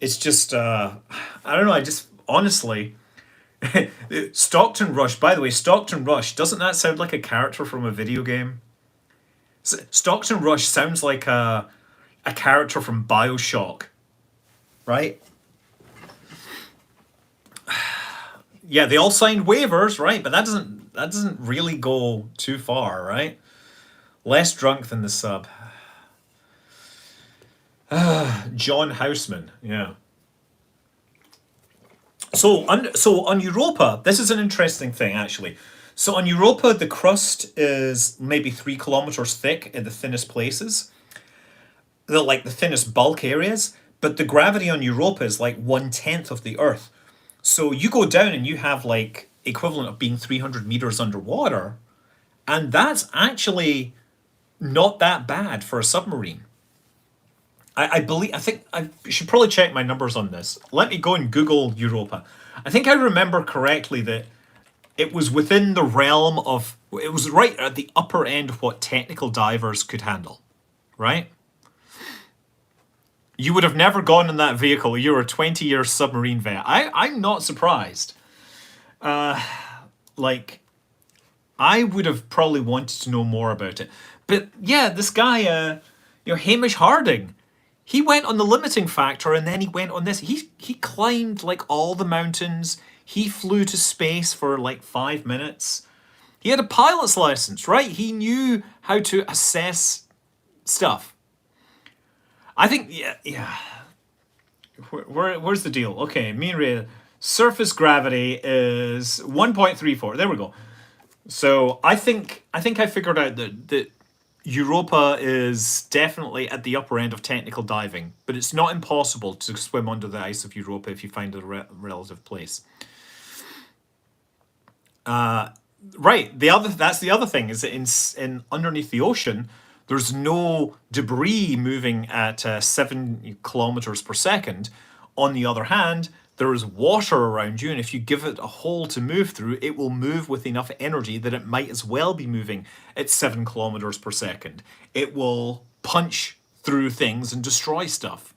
It's just I don't know. I just honestly. Stockton Rush, by the way, Stockton Rush, doesn't that sound like a character from a video game? Stockton Rush sounds like a character from Bioshock, right? Yeah, they all signed waivers, right? But that doesn't really go too far, right? Less drunk than the sub. John Houseman, yeah. So on Europa, this is an interesting thing actually. So on Europa, the crust is maybe 3 kilometers thick in the thinnest places, the thinnest bulk areas. But the gravity on Europa is like 1/10 of the Earth. So you go down and you have like equivalent of being 300 meters underwater, and that's actually not that bad for a submarine. I think I should probably check my numbers on this. Let me go and Google Europa. I think I remember correctly that it was within the realm of, it was right at the upper end of what technical divers could handle, right? You would have never gone in that vehicle. You're a 20-year submarine vet. I'm not surprised. Like, I would have probably wanted to know more about it. But yeah, this guy, Hamish Harding, he went on the limiting factor and then he went on this. He climbed like all the mountains. He flew to space for like 5 minutes. He had a pilot's license, right? He knew how to assess stuff. I think, yeah. Where's the deal? Okay, mean rate. Surface gravity is 1.34. There we go. So I think I figured out that Europa is definitely at the upper end of technical diving, but it's not impossible to swim under the ice of Europa if you find a relative place. Right. That's the other thing is that in underneath the ocean, there's no debris moving at 7 kilometers per second. On the other hand, there is water around you, and if you give it a hole to move through, it will move with enough energy that it might as well be moving at 7 kilometers per second. It will punch through things and destroy stuff.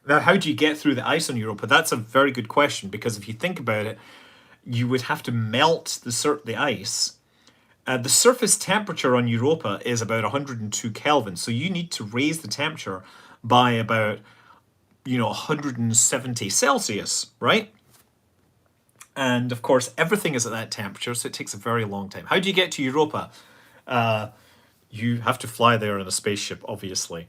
Now, how do you get through the ice on Europa? That's a very good question because if you think about it, you would have to melt the ice. The surface temperature on Europa is about 102 Kelvin, so you need to raise the temperature by about 170 Celsius, right? And of course, everything is at that temperature, so it takes a very long time. How do you get to Europa? You have to fly there in a spaceship, obviously.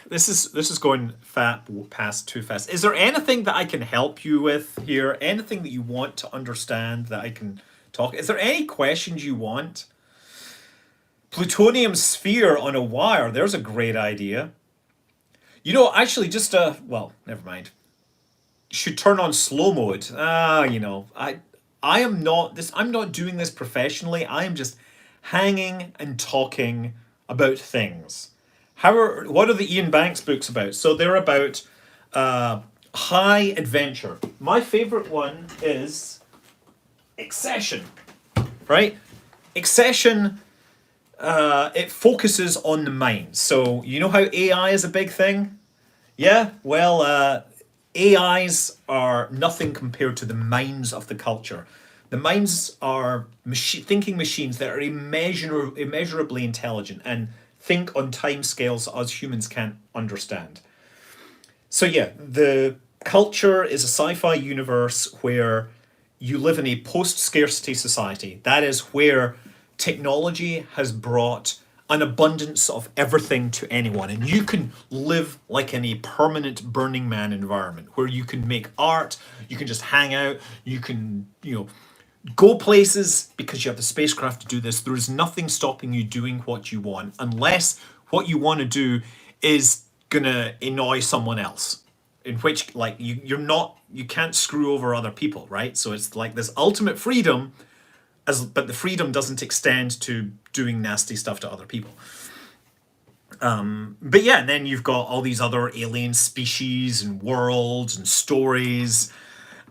This is going past too fast. Is there anything that I can help you with here? Anything that you want to understand that I can talk? Is there any questions you want? Plutonium sphere on a wire. There's a great idea. You know, actually, just well, never mind. Should turn on slow mode. You know, I am not this. I'm not doing this professionally. I am just hanging and talking about things. What are the Ian Banks books about? So they're about high adventure. My favorite one is Accession. Right, Accession. It focuses on the mind. So you know how AI is a big thing. Yeah, well, AIs are nothing compared to the minds of the culture. The minds are thinking machines that are immeasurably intelligent and think on time scales us humans can't understand. So, yeah, the culture is a sci fi universe where you live in a post scarcity society. That is where technology has brought an abundance of everything to anyone, and you can live like in a permanent Burning Man environment where you can make art, you can just hang out, you can, go places because you have the spacecraft to do this. There is nothing stopping you doing what you want unless what you want to do is gonna annoy someone else, in which, like, you can't screw over other people, right? So it's like this ultimate freedom, but the freedom doesn't extend to doing nasty stuff to other people. But yeah, and then you've got all these other alien species and worlds and stories,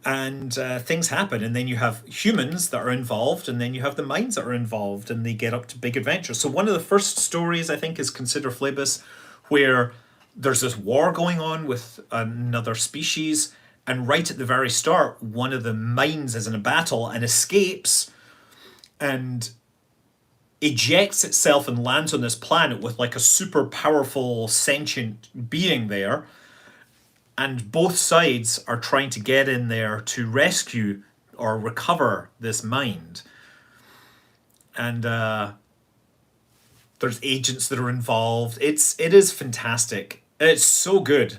and things happen, and then you have humans that are involved, and then you have the minds that are involved, and they get up to big adventures. So one of the first stories, I think, is Consider Phlebas, where there's this war going on with another species, and right at the very start, one of the minds is in a battle and escapes and ejects itself and lands on this planet with like a super powerful sentient being there, and both sides are trying to get in there to rescue or recover this mind. And there's agents that are involved. It is fantastic. It's so good.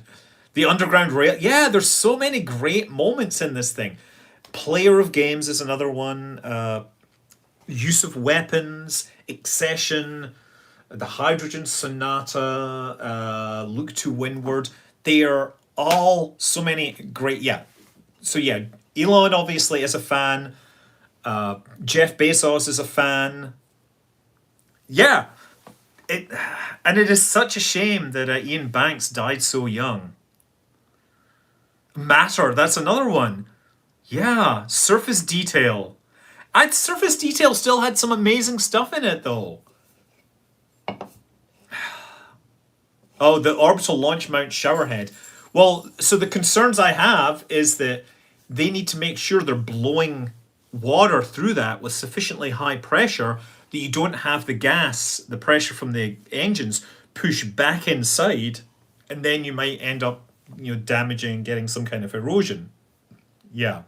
The Underground Rail. Yeah, there's so many great moments in this thing. Player of Games is another one. Use of Weapons, Accession, the Hydrogen Sonata, Look to Windward. They are all so many great. Yeah. So yeah, Elon obviously is a fan. Jeff Bezos is a fan. Yeah. And it is such a shame that Ian Banks died so young. Matter, that's another one. Yeah, Surface Detail. Surface Detail still had some amazing stuff in it, though. Oh, the Orbital Launch Mount Showerhead. Well, so the concerns I have is that they need to make sure they're blowing water through that with sufficiently high pressure that you don't have the gas, the pressure from the engines, push back inside, and then you might end up, damaging, getting some kind of erosion. Yeah.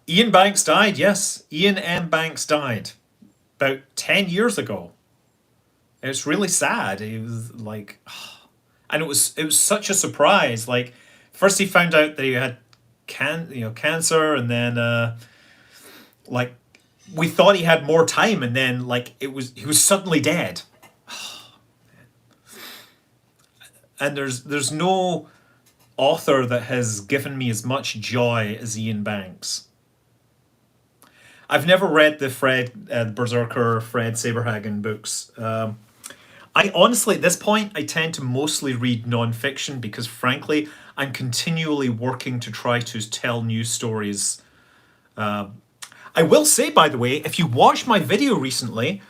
Ian Banks died, yes. Ian M. Banks died about 10 years ago. It's really sad. He was like, and it was such a surprise. Like, first he found out that he had cancer, and then like, we thought he had more time, and then like he was suddenly dead. And there's no author that has given me as much joy as Ian Banks. I've never read the Berserker Fred Saberhagen books. I honestly, at this point, I tend to mostly read non-fiction because, frankly, I'm continually working to try to tell new stories. I will say, by the way, if you watched my video recently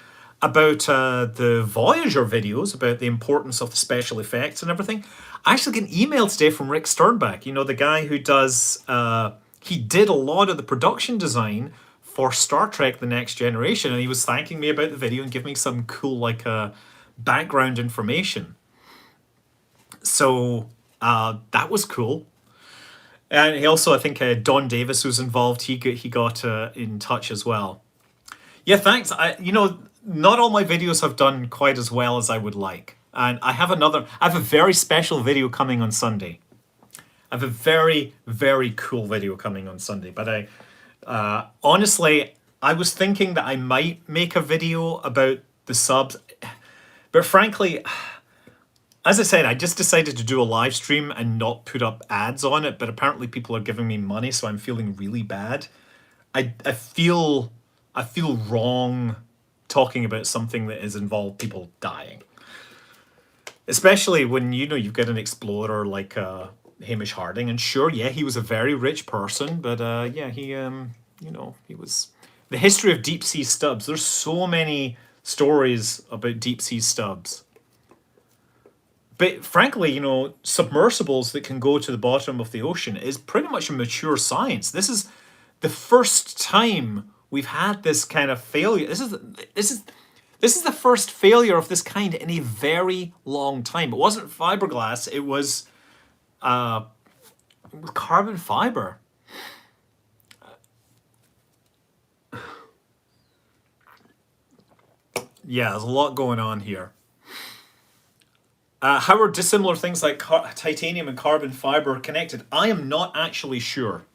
about the Voyager videos, about the importance of the special effects and everything, I actually got an email today from Rick Sternbach, the guy who does, he did a lot of the production design for Star Trek The Next Generation, and he was thanking me about the video and giving me some cool, background information. So that was cool. And he also, I think, Don Davis was involved. He got in touch as well. Yeah, thanks. Not all my videos have done quite as well as I would like. And I have a very special video coming on Sunday. I have a very, very cool video coming on Sunday. But honestly, I was thinking that I might make a video about the subs. But frankly, As I said, I just decided to do a live stream and not put up ads on it, but apparently people are giving me money, so I'm feeling really bad. I feel wrong talking about something that has involved people dying, especially when you've got an explorer like Hamish Harding, and sure, yeah, he was a very rich person, but yeah, he was the history of deep sea stubs. There's so many stories about deep sea stubs. But frankly, submersibles that can go to the bottom of the ocean is pretty much a mature science. This is the first time we've had this kind of failure. This is the first failure of this kind in a very long time. It wasn't fiberglass, it was carbon fiber. Yeah, there's a lot going on here. How are dissimilar things like titanium and carbon fiber connected? I am not actually sure.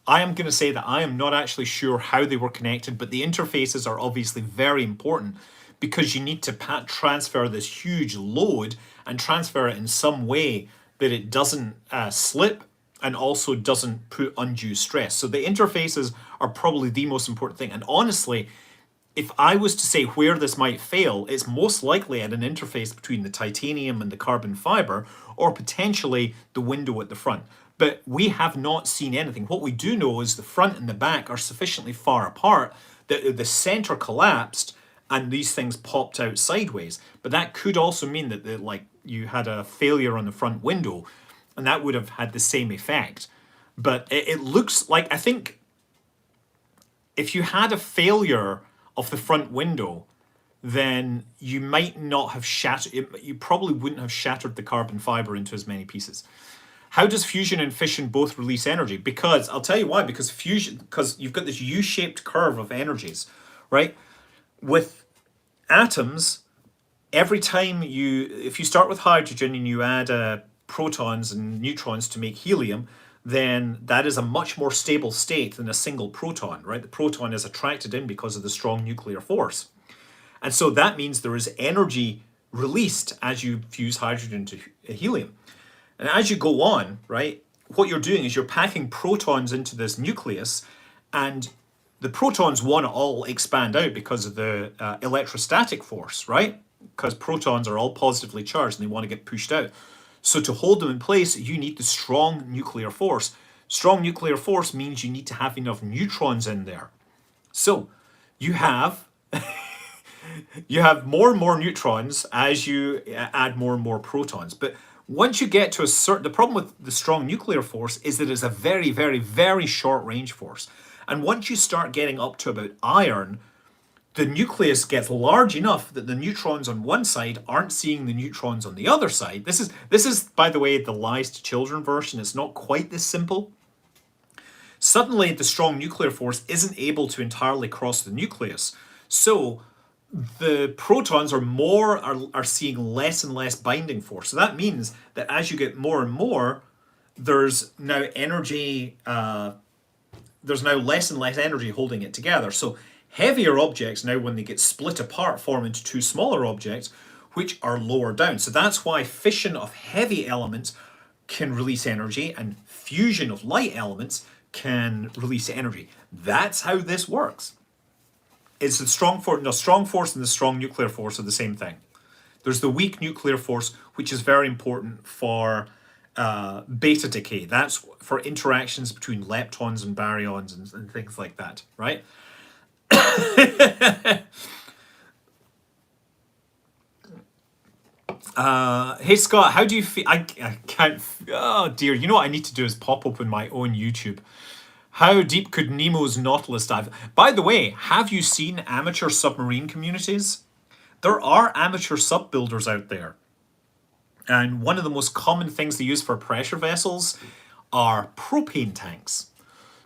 I am going to say that I am not actually sure how they were connected, but the interfaces are obviously very important because you need to transfer this huge load and transfer it in some way that it doesn't slip and also doesn't put undue stress. So the interfaces are probably the most important thing. And honestly, if I was to say where this might fail, it's most likely at an interface between the titanium and the carbon fiber, or potentially the window at the front. But we have not seen anything. What we do know is the front and the back are sufficiently far apart that the center collapsed and these things popped out sideways. But that could also mean that like you had a failure on the front window, and that would have had the same effect. But it looks like, I think if you had a failure of the front window, then you might not have shattered it. You probably wouldn't have shattered the carbon fiber into as many pieces. How does fusion and fission both release energy? Because I'll tell you why. Because you've got this U-shaped curve of energies, right? With atoms, every time if you start with hydrogen and you add protons and neutrons to make helium, then that is a much more stable state than a single proton, right? The proton is attracted in because of the strong nuclear force. And so that means there is energy released as you fuse hydrogen to helium. And as you go on, right, what you're doing is you're packing protons into this nucleus, and the protons want to all expand out because of the electrostatic force, right? Because protons are all positively charged and they want to get pushed out. So to hold them in place, you need the strong nuclear force. Strong nuclear force means you need to have enough neutrons in there. So you have you have more and more neutrons as you add more and more protons. But once you get to the problem with the strong nuclear force is that it's a very, very, very short range force. And once you start getting up to about iron, the nucleus gets large enough that the neutrons on one side aren't seeing the neutrons on the other side. This is, by the way, the Lies to Children version. It's not quite this simple. Suddenly, the strong nuclear force isn't able to entirely cross the nucleus. So the protons are seeing less and less binding force. So that means that as you get more and more, there's now energy. There's now less and less energy holding it together. So heavier objects now, when they get split apart, form into two smaller objects, which are lower down. So that's why fission of heavy elements can release energy, and fusion of light elements can release energy. That's how this works. It's the strong force and the strong nuclear force are the same thing. There's the weak nuclear force, which is very important for beta decay. That's for interactions between leptons and baryons and things like that, right? Hey Scott, how do you feel? I can't. Oh dear, you know what I need to do is pop open my own YouTube. How deep could Nemo's Nautilus dive? By the way, have you seen amateur submarine communities? There are amateur sub builders out there. And one of the most common things they use for pressure vessels are propane tanks.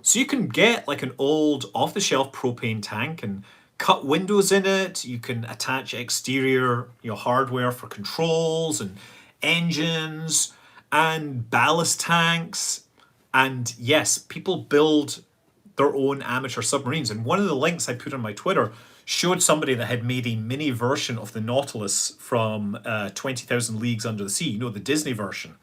So you can get like an old off-the-shelf propane tank and cut windows in it. You can attach exterior hardware for controls and engines and ballast tanks. And yes, people build their own amateur submarines. And one of the links I put on my Twitter showed somebody that had made a mini version of the Nautilus from 20,000 Leagues Under the Sea, you know, the Disney version.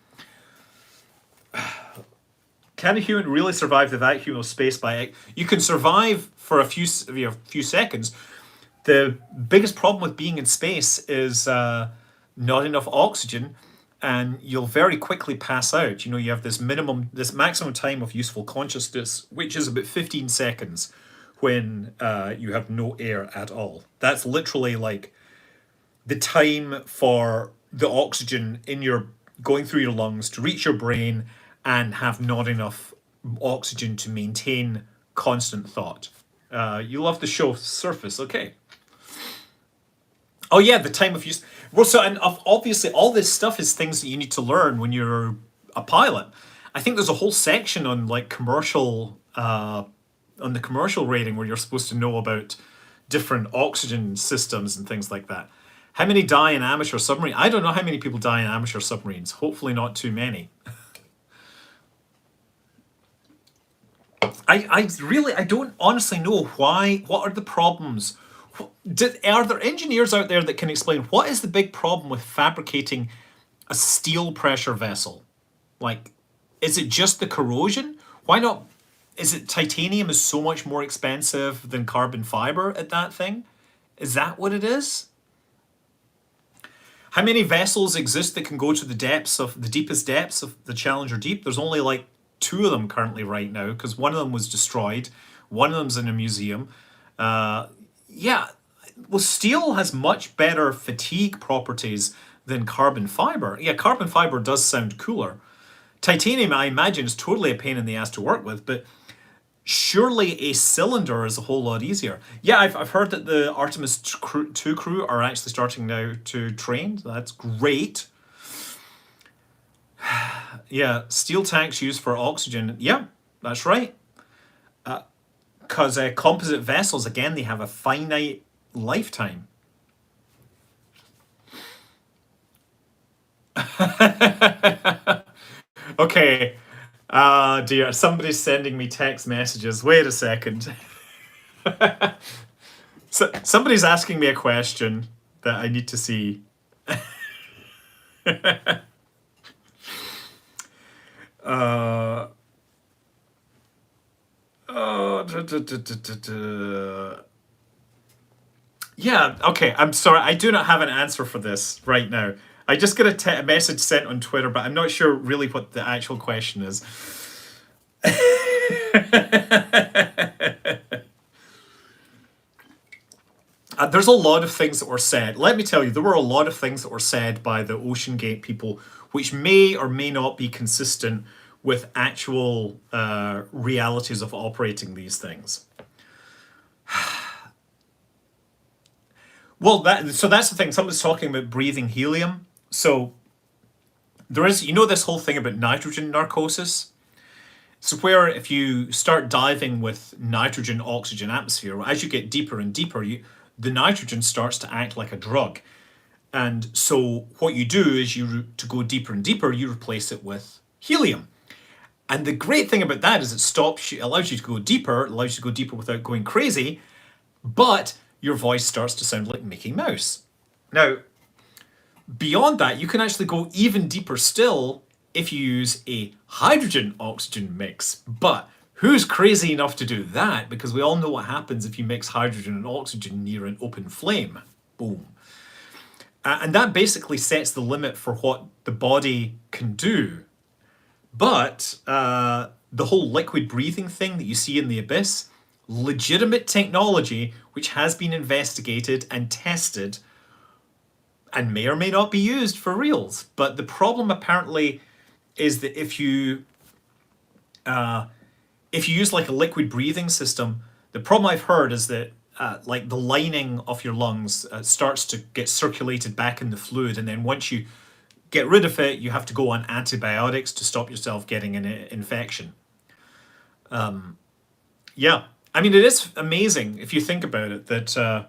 Can a human really survive the vacuum of space by... You can survive for a few seconds. The biggest problem with being in space is not enough oxygen, and you'll very quickly pass out. You know, you have this maximum time of useful consciousness, which is about 15 seconds when you have no air at all. That's literally like the time for the oxygen in your going through your lungs to reach your brain and have not enough oxygen to maintain constant thought. You love the show Surface, okay. Oh yeah, the time of use. Well, so, and obviously all this stuff is things that you need to learn when you're a pilot. I think there's a whole section on like commercial, on the commercial rating where you're supposed to know about different oxygen systems and things like that. How many die in amateur submarine? I don't know how many people die in amateur submarines. Hopefully not too many. I don't honestly know why. What are the problems? Are there engineers out there that can explain what is the big problem with fabricating a steel pressure vessel? Like, is it just the corrosion? Why not? Is it titanium is so much more expensive than carbon fiber at that thing? Is that what it is? How many vessels exist that can go to the deepest depths of the Challenger Deep? There's only like 2 of them currently right now, because one of them was destroyed. One of them's in a museum. Yeah, well, steel has much better fatigue properties than carbon fiber. Yeah, carbon fiber does sound cooler. Titanium, I imagine, is totally a pain in the ass to work with, but surely a cylinder is a whole lot easier. Yeah, I've heard that the Artemis 2 crew are actually starting now to train. That's great. Yeah, steel tanks used for oxygen. Yeah, that's right. Because composite vessels, again, they have a finite lifetime. Okay. Dear, somebody's sending me text messages. Wait a second. So, somebody's asking me a question that I need to see. Yeah, okay, I'm sorry. I do not have an answer for this right now. I just got a message sent on Twitter, but I'm not sure really what the actual question is. There's a lot of things that were said. Let me tell you, there were a lot of things that were said by the OceanGate people, which may or may not be consistent with actual realities of operating these things. Well, so that's the thing. Someone's talking about breathing helium. So there is, you know, this whole thing about nitrogen narcosis. So where if you start diving with nitrogen, oxygen atmosphere, as you get deeper and deeper, the nitrogen starts to act like a drug. And so what you do is to go deeper and deeper, you replace it with helium. And the great thing about that is it allows you to go deeper, without going crazy, but your voice starts to sound like Mickey Mouse. Now, beyond that, you can actually go even deeper still if you use a hydrogen-oxygen mix. But who's crazy enough to do that? Because we all know what happens if you mix hydrogen and oxygen near an open flame. Boom. And that basically sets the limit for what the body can do. But the whole liquid breathing thing that you see in the abyss, legitimate technology which has been investigated and tested and may or may not be used for reals. But the problem apparently is that if you use like a liquid breathing system, the problem I've heard is that like the lining of your lungs starts to get circulated back in the fluid, and then once you get rid of it, you have to go on antibiotics to stop yourself getting an infection. Yeah, I mean, it is amazing if you think about it that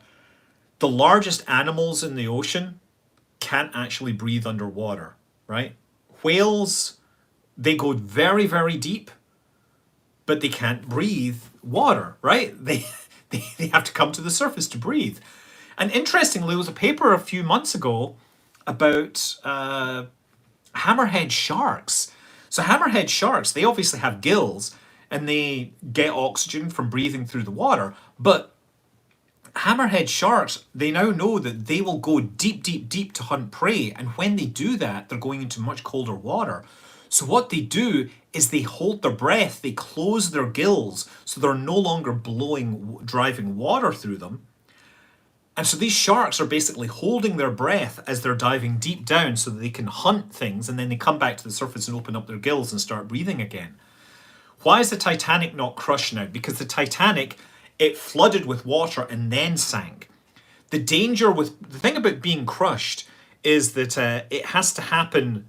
the largest animals in the ocean can't actually breathe underwater, right? Whales, they go very, very deep, but they can't breathe water, right? They they have to come to the surface to breathe. And interestingly, there was a paper a few months ago about hammerhead sharks. So hammerhead sharks, they obviously have gills and they get oxygen from breathing through the water. But hammerhead sharks, they now know that they will go deep, deep, deep to hunt prey. And when they do that, they're going into much colder water. So what they do is they hold their breath, they close their gills, so they're no longer driving water through them. And so these sharks are basically holding their breath as they're diving deep down so that they can hunt things, and then they come back to the surface and open up their gills and start breathing again. Why is the Titanic not crushed now? Because the Titanic, it flooded with water and then sank. The thing about being crushed is that it has to happen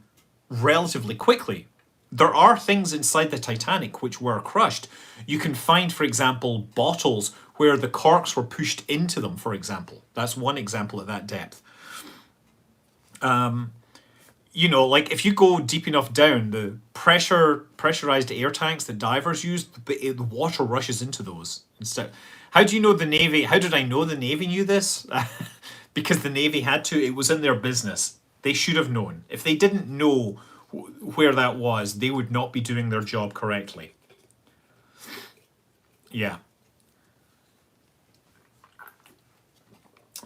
relatively quickly. There are things inside the Titanic which were crushed. You can find, for example, bottles where the corks were pushed into them, for example. That's one example at that depth. You know, like if you go deep enough down, the pressurized air tanks that divers use, the water rushes into those. Instead, how do you know the Navy? How did I know the Navy knew this? Because the Navy had to. It was in their business. They should have known. If they didn't know where that was, they would not be doing their job correctly. Yeah.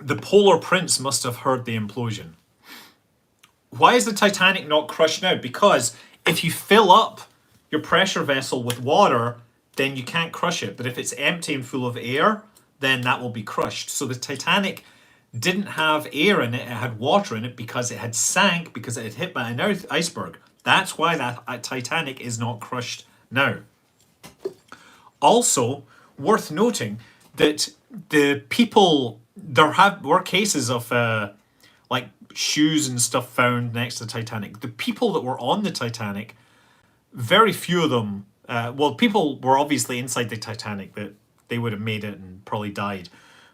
The Polar Prince must have heard the implosion. Why is the Titanic not crushed now? Because if you fill up your pressure vessel with water, then you can't crush it. But if it's empty and full of air, then that will be crushed. So the Titanic didn't have air in it, it had water in it because it had sank, because it had hit by an iceberg. That's why that Titanic is not crushed now. Also, worth noting that the people, were cases of like shoes and stuff found next to the Titanic. The people that were on the Titanic, very few of them, well, people were obviously inside the Titanic, but they would have made it and probably died.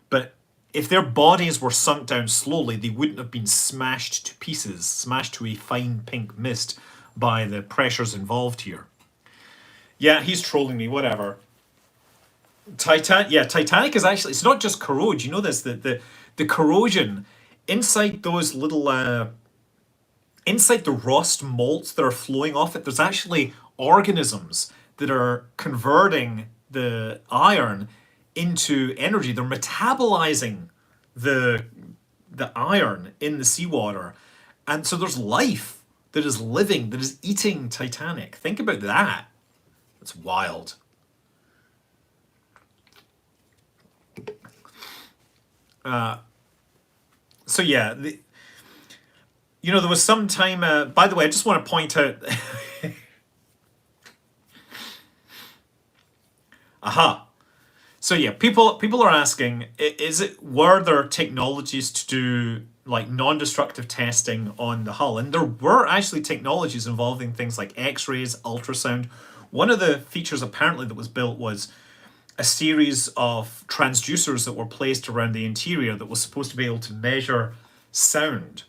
But if their bodies were sunk down slowly, they wouldn't have been smashed to pieces, smashed to a fine pink mist by the pressures involved here. Yeah, he's trolling me, whatever. Titanic is actually, it's not just corrode. You know this, the corrosion inside those little, inside the rust molds that are flowing off it, there's actually organisms that are converting the iron into energy. They're metabolizing the iron in the seawater. And so there's life that is living, that is eating Titanic. Think about that. That's wild. So yeah, you know, there was some time, by the way, I just want to point out, aha. So yeah, people are asking, were there technologies to do like non-destructive testing on the hull? And there were actually technologies involving things like X-rays, ultrasound. One of the features apparently that was built was a series of transducers that were placed around the interior that was supposed to be able to measure sound.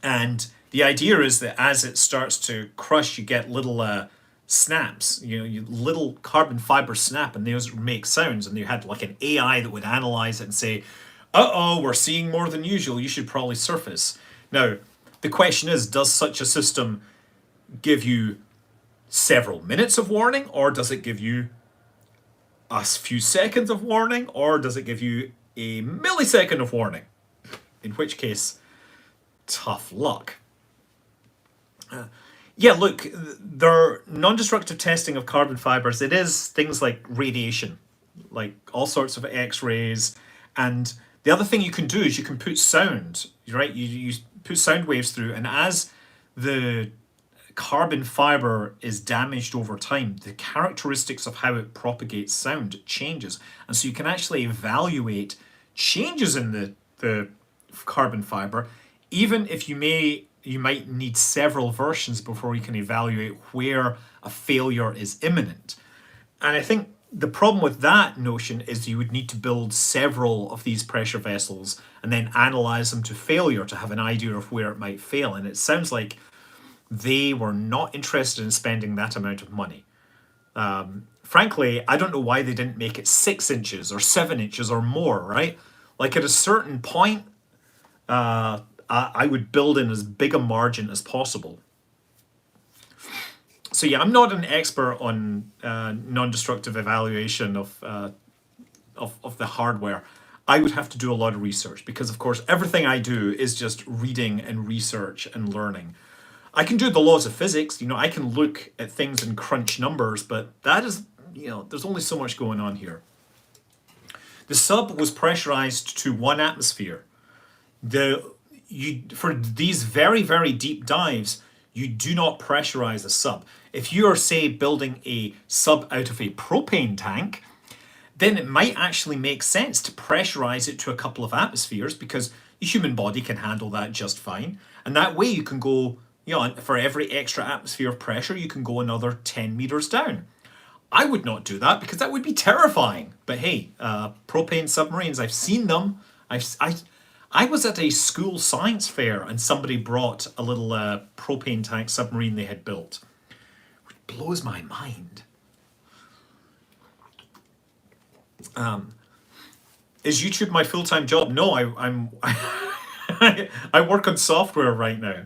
And the idea is that as it starts to crush, you get little snaps, little carbon fiber snap, and those make sounds. And you had like an AI that would analyze it and say, uh-oh, we're seeing more than usual, you should probably surface. Now, the question is, does such a system give you several minutes of warning, or does it give you a few seconds of warning, or does it give you a millisecond of warning? In which case, tough luck. Yeah, look, their non-destructive testing of carbon fibers, it is things like radiation, like all sorts of X-rays. And the other thing you can do is you can put sound, right? You put sound waves through, and as the carbon fiber is damaged over time, the characteristics of how it propagates sound changes. And so you can actually evaluate changes in the carbon fiber, even if you might need several versions before you can evaluate where a failure is imminent. And I think the problem with that notion is you would need to build several of these pressure vessels and then analyze them to failure to have an idea of where it might fail. And it sounds like they were not interested in spending that amount of money. frankly, I don't know why they didn't make it 6 inches or 7 inches or more, right? Like at a certain point, I would build in as big a margin as possible. So yeah, I'm not an expert on non-destructive evaluation of the hardware. I would have to do a lot of research because, of course, everything I do is just reading and research and learning. I can do the laws of physics, I can look at things and crunch numbers, but that is, there's only so much going on here. The sub was pressurized to 1 atmosphere. For these very, very deep dives, you do not pressurize a sub. If you are, say, building a sub out of a propane tank, then it might actually make sense to pressurize it to a couple of atmospheres because the human body can handle that just fine. And that way you can go, for every extra atmosphere of pressure, you can go another 10 meters down. I would not do that because that would be terrifying. But hey, propane submarines, I've seen them. I was at a school science fair and somebody brought a little propane tank submarine they had built. Which blows my mind. Is YouTube my full-time job? No, I'm I work on software right now.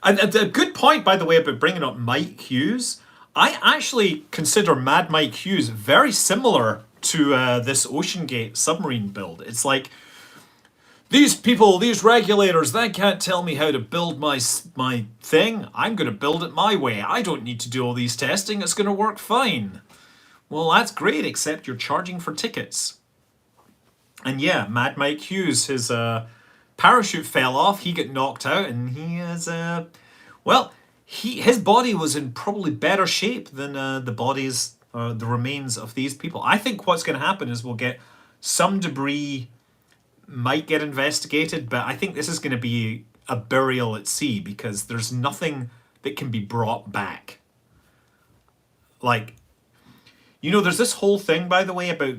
And a good point, by the way, about bringing up Mike Hughes. I actually consider Mad Mike Hughes very similar to this OceanGate submarine build. It's like, these people, these regulators, they can't tell me how to build my thing. I'm going to build it my way. I don't need to do all these testing. It's going to work fine. Well, that's great, except you're charging for tickets. And yeah, Mad Mike Hughes, his parachute fell off. He got knocked out, and he is his body was in probably better shape than the remains of these people. I think what's going to happen is we'll get some debris might get investigated, but I think this is going to be a burial at sea because there's nothing that can be brought back. Like, there's this whole thing, by the way, about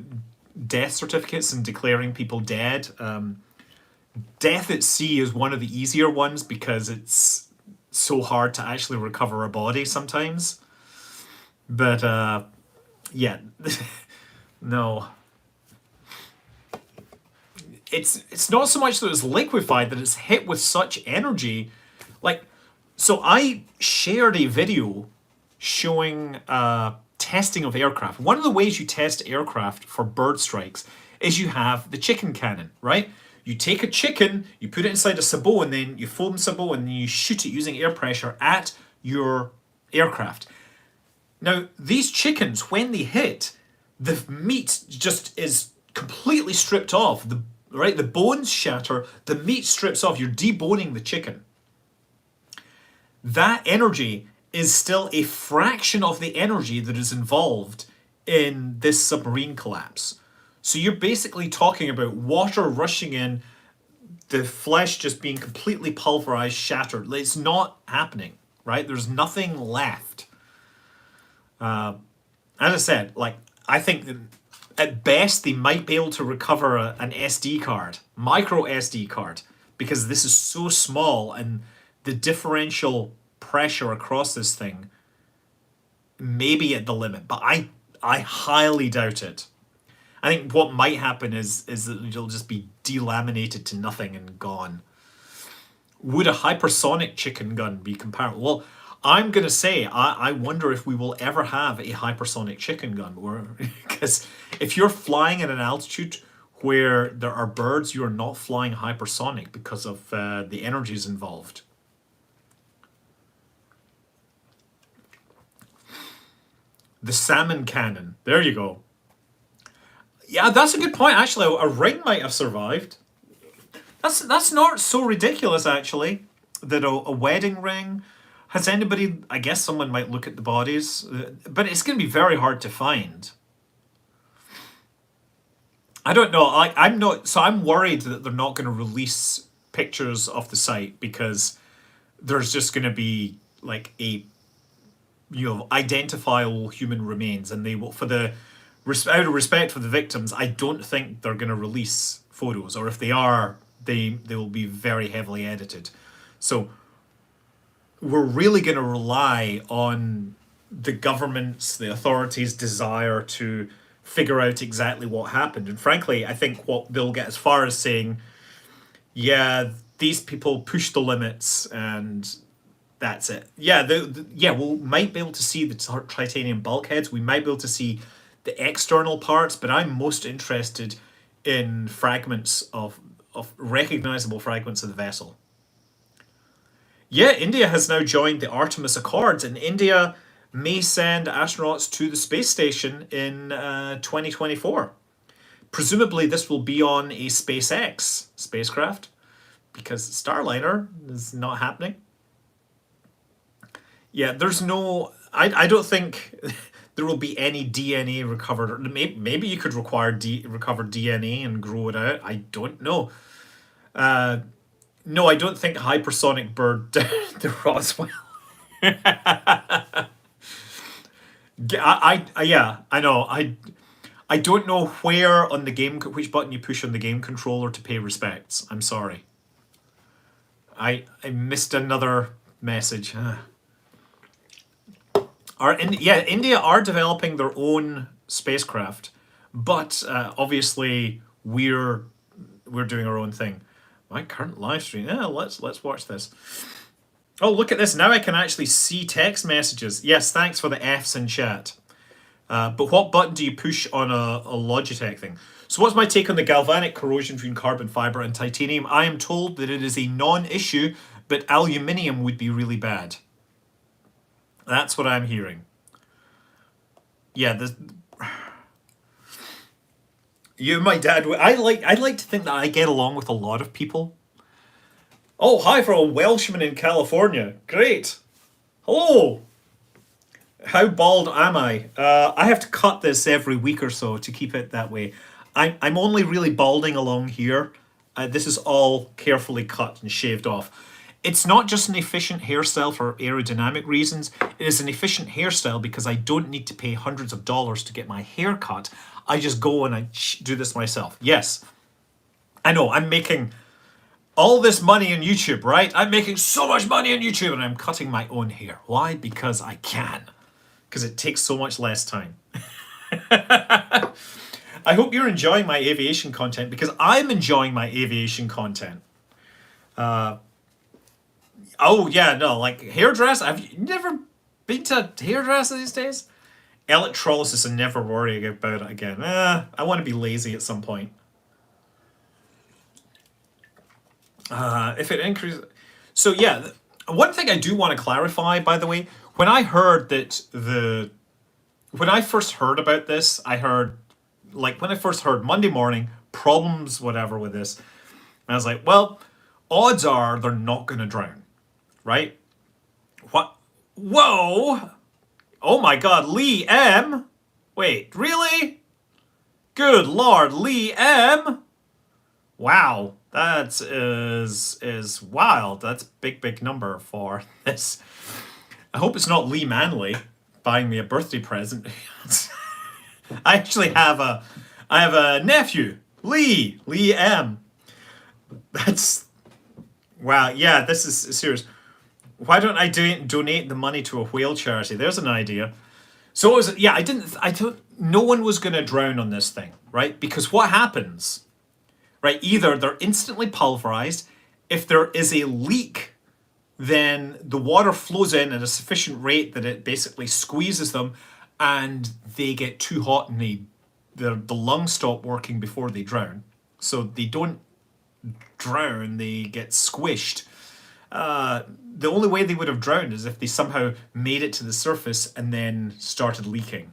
death certificates and declaring people dead. Death at sea is one of the easier ones because it's so hard to actually recover a body sometimes. But, yeah. No. It's not so much that it's liquefied, that it's hit with such energy. So I shared a video showing testing of aircraft. One of the ways you test aircraft for bird strikes is you have the chicken cannon, right? You take a chicken, you put it inside a sabot, and then you foam sabot, and then you shoot it using air pressure at your aircraft. Now, these chickens, when they hit, the meat just is completely stripped off. The bones shatter, the meat strips off, you're deboning the chicken. That energy is still a fraction of the energy that is involved in this submarine collapse. So you're basically talking about water rushing in, the flesh just being completely pulverized, shattered. It's not happening, right? There's nothing left. As I said, I think that at best they might be able to recover an SD card, micro SD card, because this is so small and the differential pressure across this thing may be at the limit, but I highly doubt it. I think what might happen is that it'll just be delaminated to nothing and gone. Would a hypersonic chicken gun be comparable? Well, I'm going to say, I wonder if we will ever have a hypersonic chicken gun. Because if you're flying at an altitude where there are birds, you are not flying hypersonic because of the energies involved. The salmon cannon. There you go. Yeah, that's a good point. Actually, a ring might have survived. That's not so ridiculous, actually, that a wedding ring... Has anybody... I guess someone might look at the bodies, but it's going to be very hard to find. I don't know. I'm worried that they're not going to release pictures of the site because there's just going to be identifiable human remains, and they will, out of respect for the victims, I don't think they're going to release photos, or if they are, they will be very heavily edited. So we're really going to rely on the government's, the authorities' desire to figure out exactly what happened. And frankly, I think what they'll get as far as saying, yeah, these people pushed the limits and that's it. Yeah, yeah, we might be able to see the titanium bulkheads. We might be able to see the external parts, but I'm most interested in fragments of recognizable fragments of the vessel. Yeah, India has now joined the Artemis Accords, and India may send astronauts to the space station in 2024. Presumably, this will be on a SpaceX spacecraft because Starliner is not happening. Yeah, there's no. I don't think there will be any DNA recovered. Or maybe you could require recovered DNA and grow it out. I don't know. No, I don't think hypersonic bird the Roswell. Yeah, I know. I don't know where on the game, which button you push on the game controller to pay respects. I'm sorry. I missed another message. India are developing their own spacecraft, but obviously we're doing our own thing. My current live stream. Yeah, let's watch this. Oh, look at this. Now I can actually see text messages. Yes, thanks for the Fs in chat. But what button do you push on a Logitech thing? So what's my take on the galvanic corrosion between carbon fiber and titanium? I am told that it is a non-issue, but aluminium would be really bad. That's what I'm hearing. Yeah, you and my dad. I like to think that I get along with a lot of people. Oh, hi for a Welshman in California. Great. Hello. How bald am I? I have to cut this every week or so to keep it that way. I'm only really balding along here. This is all carefully cut and shaved off. It's not just an efficient hairstyle for aerodynamic reasons. It is an efficient hairstyle because I don't need to pay hundreds of dollars to get my hair cut. I just go and I do this myself. Yes, I know, I'm making all this money on YouTube, right? I'm making so much money on YouTube and I'm cutting my own hair. Why? Because I can. Because it takes so much less time. I hope you're enjoying my aviation content because I'm enjoying my aviation content. Oh, yeah, no, like hairdresser. Have you never been to hairdresser these days? Electrolysis and never worry about it again. I want to be lazy at some point. If it increases... So, yeah, one thing I do want to clarify, by the way, when I heard that when I first heard about this, I heard, like, when I first heard Monday morning, problems, whatever, with this, and I was like, well, odds are they're not going to drown. Right? What? Whoa! Oh my god, Lee M? Wait, really? Good lord, Lee M? Wow, that is wild. That's a big number for this. I hope it's not Lee Manley buying me a birthday present. I actually have a nephew, Lee M. That's wow. Yeah, this is serious. Why don't I donate the money to a whale charity? There's an idea. So it was, yeah, no one was going to drown on this thing, right? Because what happens, right? Either they're instantly pulverized. If there is a leak, then the water flows in at a sufficient rate that it basically squeezes them and they get too hot and the lungs stop working before they drown. So they don't drown, they get squished. The only way they would have drowned is if they somehow made it to the surface and then started leaking.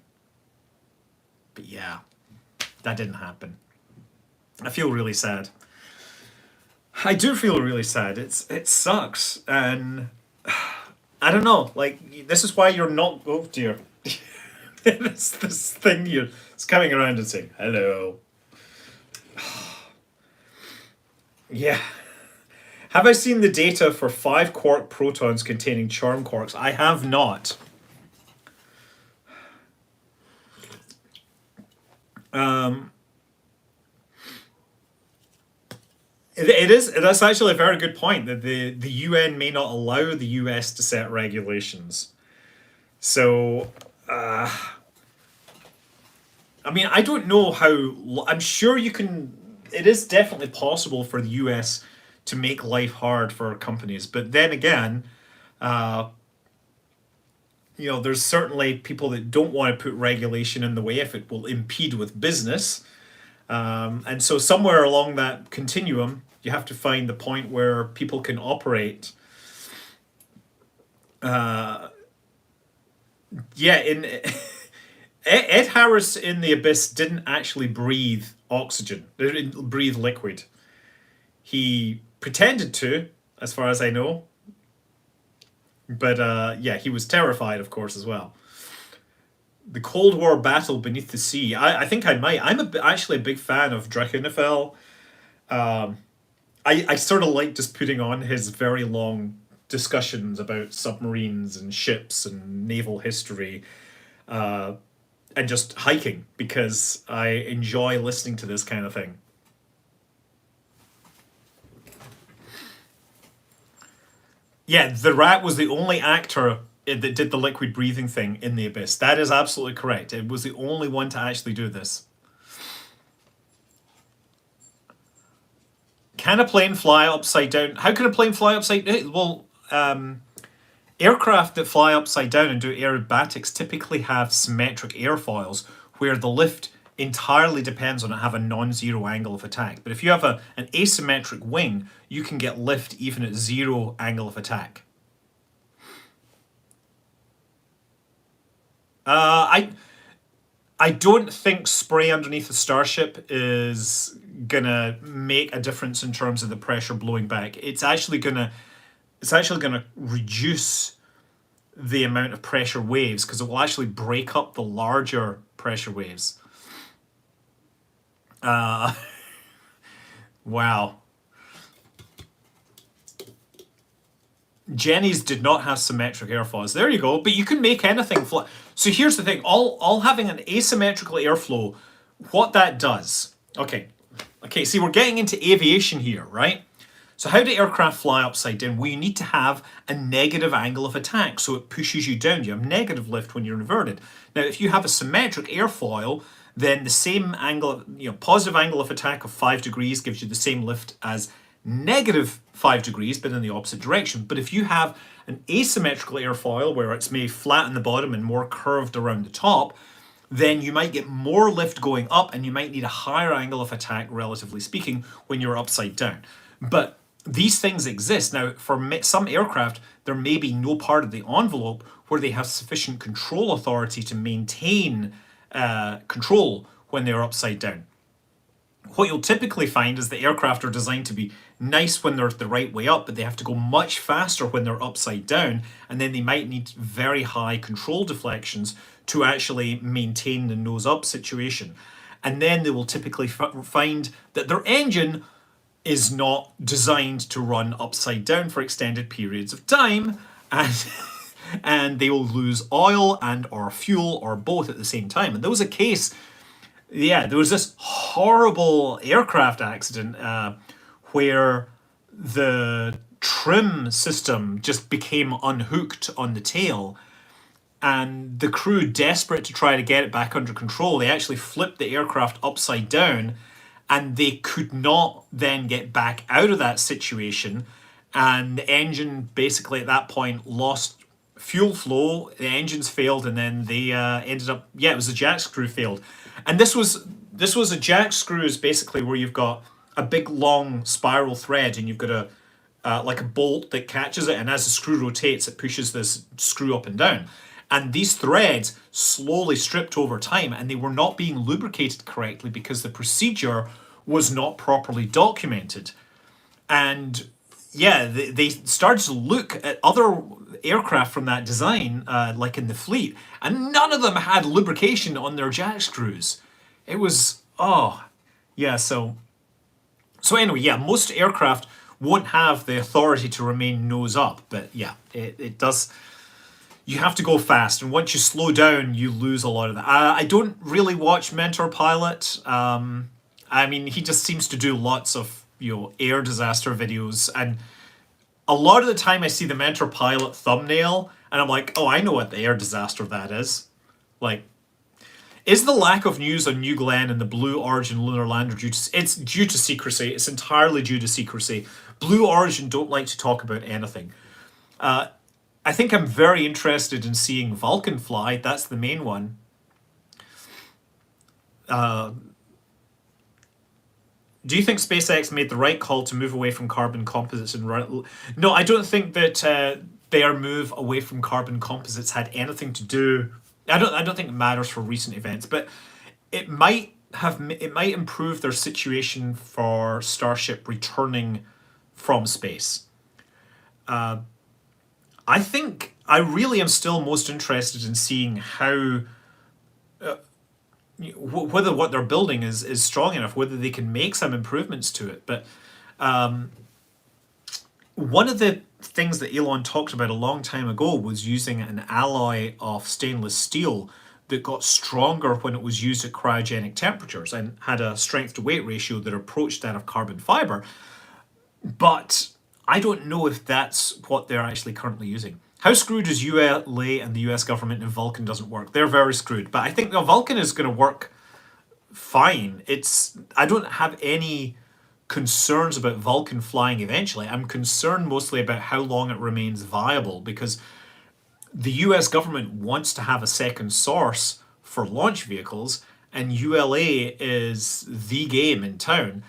But yeah, that didn't happen. I feel really sad. I do feel really sad. It sucks, and I don't know. Like, this is why you're not. Oh dear, this thing here is coming around and saying hello. Yeah. Have I seen the data for 5 quark protons containing charm quarks? I have not. That's actually a very good point, that the UN may not allow the US to set regulations. So, I mean, I don't know how. I'm sure you can. It is definitely possible for the US to make life hard for companies, but then again, there's certainly people that don't want to put regulation in the way if it will impede with business. And so, somewhere along that continuum, you have to find the point where people can operate. Yeah, in Ed Harris in The Abyss didn't actually breathe oxygen, didn't breathe liquid. He pretended to, as far as I know, but yeah, he was terrified, of course, as well. The Cold War battle beneath the sea. I think I might. Actually a big fan of Dracunifel. I sort of like just putting on his very long discussions about submarines and ships and naval history, and just hiking because I enjoy listening to this kind of thing. Yeah, the rat was the only actor that did the liquid breathing thing in The Abyss. That is absolutely correct. It was the only one to actually do this. Can a plane fly upside down? How can a plane fly upside down? Well, aircraft that fly upside down and do aerobatics typically have symmetric airfoils where the lift entirely depends on it have a non-zero angle of attack. But if you have an asymmetric wing, you can get lift even at zero angle of attack. I don't think spray underneath a starship is gonna make a difference in terms of the pressure blowing back. It's actually gonna reduce the amount of pressure waves because it will actually break up the larger pressure waves. Wow. Jenny's did not have symmetric airfoils. There you go. But you can make anything fly. So here's the thing. All having an asymmetrical airflow, what that does. Okay. Okay, see, we're getting into aviation here, right? So how do aircraft fly upside down? Well, you need to have a negative angle of attack, so it pushes you down. You have negative lift when you're inverted. Now, if you have a symmetric airfoil, then the same angle, positive angle of attack of 5 degrees gives you the same lift as negative 5 degrees, but in the opposite direction. But if you have an asymmetrical airfoil where it's maybe flat in the bottom and more curved around the top, then you might get more lift going up and you might need a higher angle of attack, relatively speaking, when you're upside down. But these things exist. Now, for some aircraft, there may be no part of the envelope where they have sufficient control authority to maintain control when they're upside down. What you'll typically find is the aircraft are designed to be nice when they're the right way up, but they have to go much faster when they're upside down, and then they might need very high control deflections to actually maintain the nose up situation. And then they will typically find that their engine is not designed to run upside down for extended periods of time, and and they will lose oil and or fuel or both at the same time. And there was a case, yeah, there was this horrible aircraft accident where the trim system just became unhooked on the tail, and the crew, desperate to try to get it back under control, they actually flipped the aircraft upside down, and they could not then get back out of that situation. And the engine basically at that point lost fuel flow, the engines failed, and then they ended up, yeah, it was the jack screw failed. And this was a jack screw is basically where you've got a big long spiral thread and you've got like a bolt that catches it, and as the screw rotates it pushes this screw up and down. And these threads slowly stripped over time, and they were not being lubricated correctly because the procedure was not properly documented. And yeah, they started to look at other aircraft from that design, like in the fleet, and none of them had lubrication on their jack screws. It was, oh, yeah, so anyway, yeah, most aircraft won't have the authority to remain nose up, but yeah, it does. You have to go fast, and once you slow down, you lose a lot of that. I don't really watch Mentor Pilot. I mean, he just seems to do lots of air disaster videos, and a lot of the time I see the Mentor Pilot thumbnail and I'm like, oh, I know what the air disaster that is. Like, is the lack of news on New Glenn and the Blue Origin lunar lander due to... It's due to secrecy. It's entirely due to secrecy. Blue Origin don't like to talk about anything. I think I'm very interested in seeing Vulcan fly. That's the main one. Do you think SpaceX made the right call to move away from carbon composites and run? No, I don't think that their move away from carbon composites had anything to do. I don't think it matters for recent events, but it might improve their situation for Starship returning from space. I think I really am still most interested in seeing how whether what they're building is strong enough, whether they can make some improvements to it. But one of the things that Elon talked about a long time ago was using an alloy of stainless steel that got stronger when it was used at cryogenic temperatures and had a strength to weight ratio that approached that of carbon fiber. But I don't know if that's what they're actually currently using. How screwed is ULA and the US government if Vulcan doesn't work? They're very screwed. But I think the Vulcan is going to work fine. I don't have any concerns about Vulcan flying eventually. I'm concerned mostly about how long it remains viable, because the US government wants to have a second source for launch vehicles, and ULA is the game in town.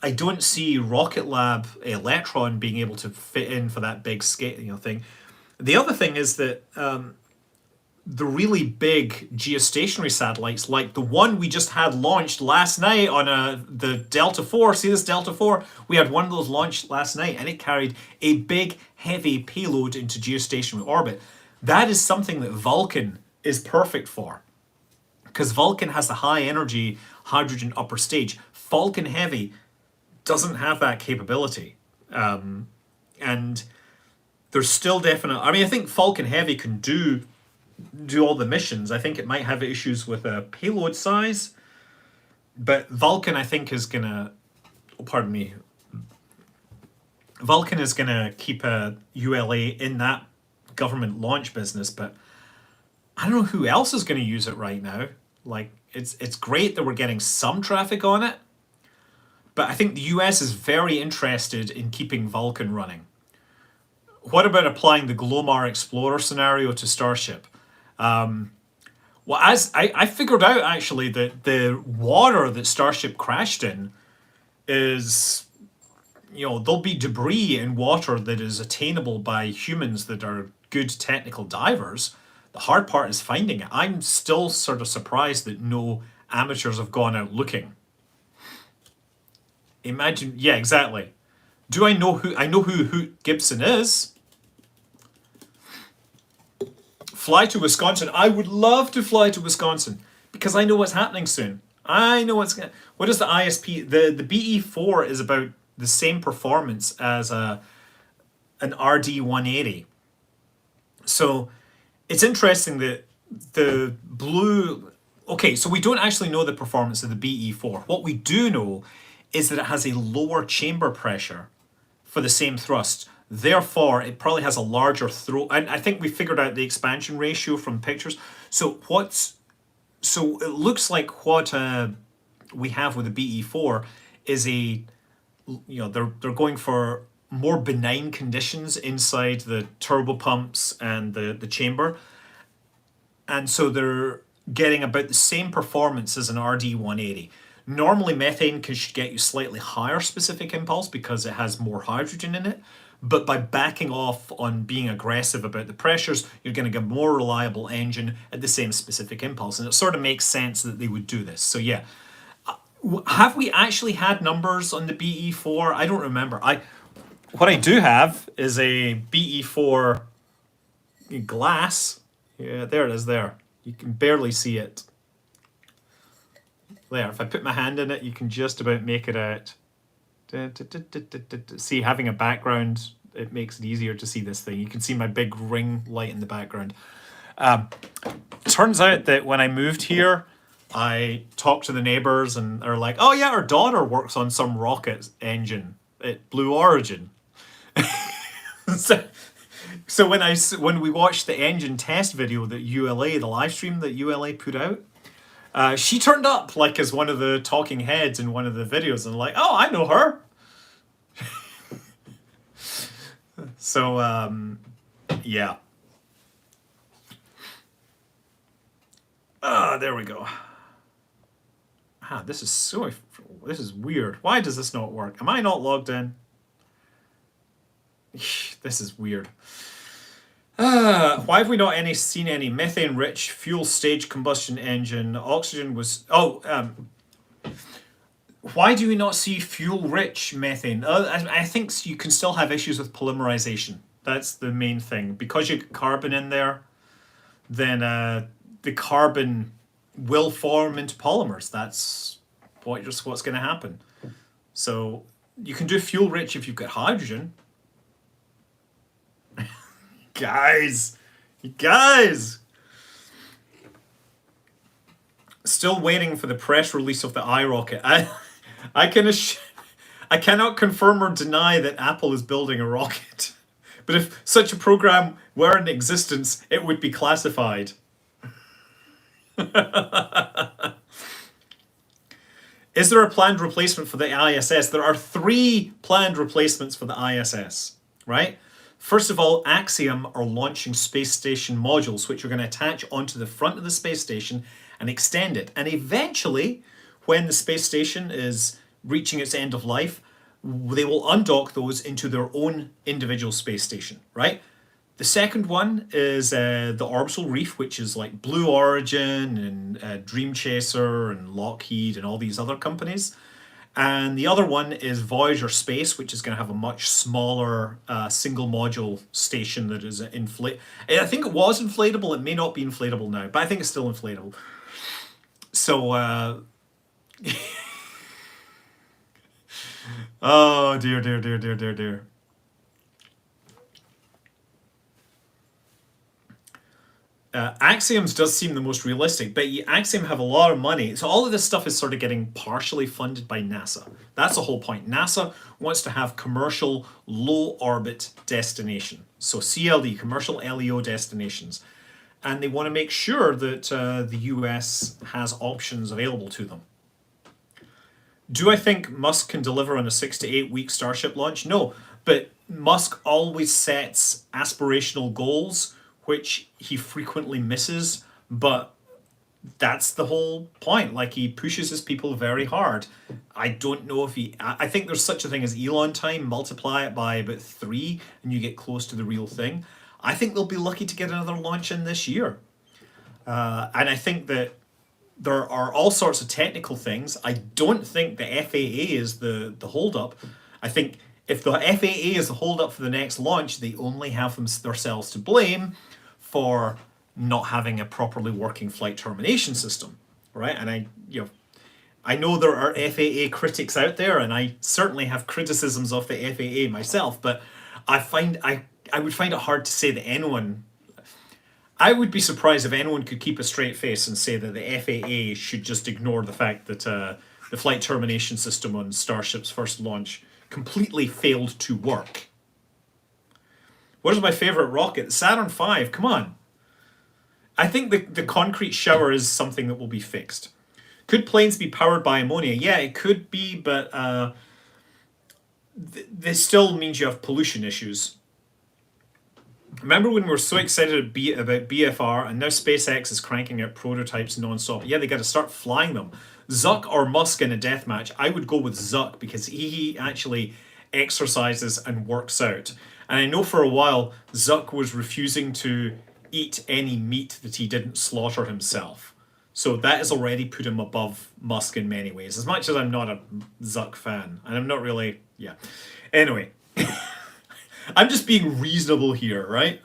I don't see Rocket Lab Electron being able to fit in for that big scale, thing. The other thing is that the really big geostationary satellites, like the one we just had launched last night on the Delta IV, see this Delta IV? We had one of those launched last night, and it carried a big, heavy payload into geostationary orbit. That is something that Vulcan is perfect for, because Vulcan has the high energy hydrogen upper stage. Falcon Heavy doesn't have that capability. And there's still definite... I mean, I think Falcon Heavy can do all the missions. I think it might have issues with a payload size, but Vulcan, I think, is gonna... Oh, pardon me. Vulcan is gonna keep a ULA in that government launch business, but I don't know who else is gonna use it right now. Like, it's great that we're getting some traffic on it, but I think the US is very interested in keeping Vulcan running. What about applying the Glomar Explorer scenario to Starship? Well, as I figured out, actually, that the water that Starship crashed in is, there'll be debris in water that is attainable by humans that are good technical divers. The hard part is finding it. I'm still sort of surprised that no amateurs have gone out looking. Imagine, yeah, exactly. Do I know who... I know who Hoot Gibson is. Fly to Wisconsin. I would love to fly to Wisconsin, because I know what's happening soon. I know what's... What is the ISP? The BE4 is about the same performance as an RD-180. So it's interesting that the blue... Okay, so we don't actually know the performance of the BE4. What we do know is that it has a lower chamber pressure for the same thrust. Therefore, it probably has a larger throat. And I think we figured out the expansion ratio from pictures. So it looks like what we have with the BE4 is they're going for more benign conditions inside the turbopumps and the chamber. And so they're getting about the same performance as an RD-180. Normally, methane should get you slightly higher specific impulse because it has more hydrogen in it. But by backing off on being aggressive about the pressures, you're going to get a more reliable engine at the same specific impulse. And it sort of makes sense that they would do this. So yeah. Have we actually had numbers on the BE4? I don't remember. What I do have is a BE4 glass. Yeah, there it is there. You can barely see it. There, if I put my hand in it, you can just about make it out. See, having a background, it makes it easier to see this thing. You can see my big ring light in the background. Turns out that when I moved here, I talked to the neighbors and they're like, oh yeah, our daughter works on some rocket engine at Blue Origin. so, so when we watched the engine test video that ULA, the live stream that ULA put out, she turned up like as one of the talking heads in one of the videos, and like, oh, I know her. So yeah. There we go. This is weird. Why does this not work? Am I not logged in? This is weird. Why have we not seen any methane-rich fuel stage combustion engine? Oxygen was... why do we not see fuel-rich methane? I think you can still have issues with polymerization. That's the main thing. Because you get carbon in there, then the carbon will form into polymers. That's what's going to happen. So you can do fuel-rich if you've got hydrogen. Guys! Still waiting for the press release of the iRocket. I cannot confirm or deny that Apple is building a rocket. But if such a program were in existence, it would be classified. Is there a planned replacement for the ISS? There are 3 planned replacements for the ISS, right? First of all, Axiom are launching space station modules, which are going to attach onto the front of the space station and extend it. And eventually, when the space station is reaching its end of life, they will undock those into their own individual space station, right? The second one is the orbital reef, which is like Blue Origin and Dream Chaser and Lockheed and all these other companies. And the other one is Voyager Space, which is going to have a much smaller single module station that is I think it was inflatable. It may not be inflatable now, but I think it's still inflatable. So, oh dear. Axioms does seem the most realistic, but Axiom have a lot of money. So all of this stuff is sort of getting partially funded by NASA. That's the whole point. NASA wants to have commercial low orbit destination. So CLD, commercial LEO destinations. And they want to make sure that the US has options available to them. Do I think Musk can deliver on a 6 to 8 week Starship launch? No, but Musk always sets aspirational goals which he frequently misses, but that's the whole point. Like, he pushes his people very hard. I don't know if I think there's such a thing as Elon time, multiply it by about 3 and you get close to the real thing. I think they'll be lucky to get another launch in this year. And I think that there are all sorts of technical things. I don't think the FAA is the holdup. I think if the FAA is the holdup for the next launch, they only have themselves to blame for not having a properly working flight termination system, right? And I know there are FAA critics out there, and I certainly have criticisms of the FAA myself, but I would find it hard to say that anyone... I would be surprised if anyone could keep a straight face and say that the FAA should just ignore the fact that the flight termination system on Starship's first launch completely failed to work. What is my favorite rocket? The Saturn V, come on. I think the concrete shower is something that will be fixed. Could planes be powered by ammonia? Yeah, it could be, but this still means you have pollution issues. Remember when we were so excited about BFR, and now SpaceX is cranking out prototypes non-stop? Yeah, they got to start flying them. Zuck or Musk in a deathmatch? I would go with Zuck, because he actually exercises and works out. And I know for a while Zuck was refusing to eat any meat that he didn't slaughter himself. So that has already put him above Musk in many ways. As much as I'm not a Zuck fan, and I'm not really... yeah. Anyway. I'm just being reasonable here, right?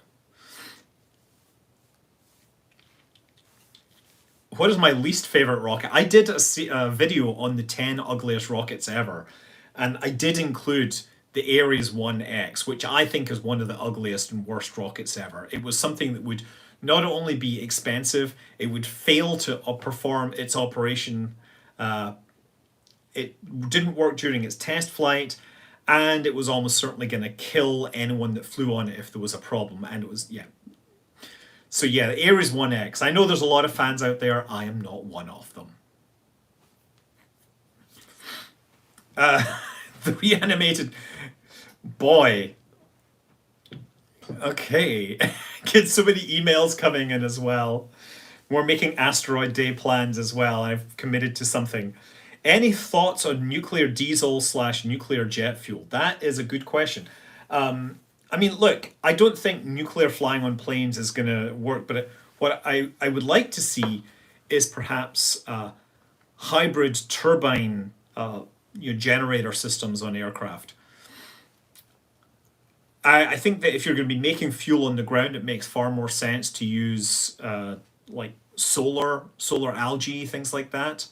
What is my least favorite rocket? I did a video on the 10 ugliest rockets ever, and I did include the Ares 1X, which I think is one of the ugliest and worst rockets ever. It was something that would not only be expensive, it would fail to perform its operation. It didn't work during its test flight, and it was almost certainly going to kill anyone that flew on it if there was a problem. And it was, yeah. So yeah, the Ares 1X. I know there's a lot of fans out there. I am not one of them. The reanimated boy. Okay. Get so many emails coming in as well. We're making asteroid day plans as well. I've committed to something. Any thoughts on nuclear diesel / nuclear jet fuel? That is a good question. I mean, look, I don't think nuclear flying on planes is going to work, but what I would like to see is perhaps hybrid turbine generator systems on aircraft. I think that if you're going to be making fuel on the ground, it makes far more sense to use like solar algae, things like that.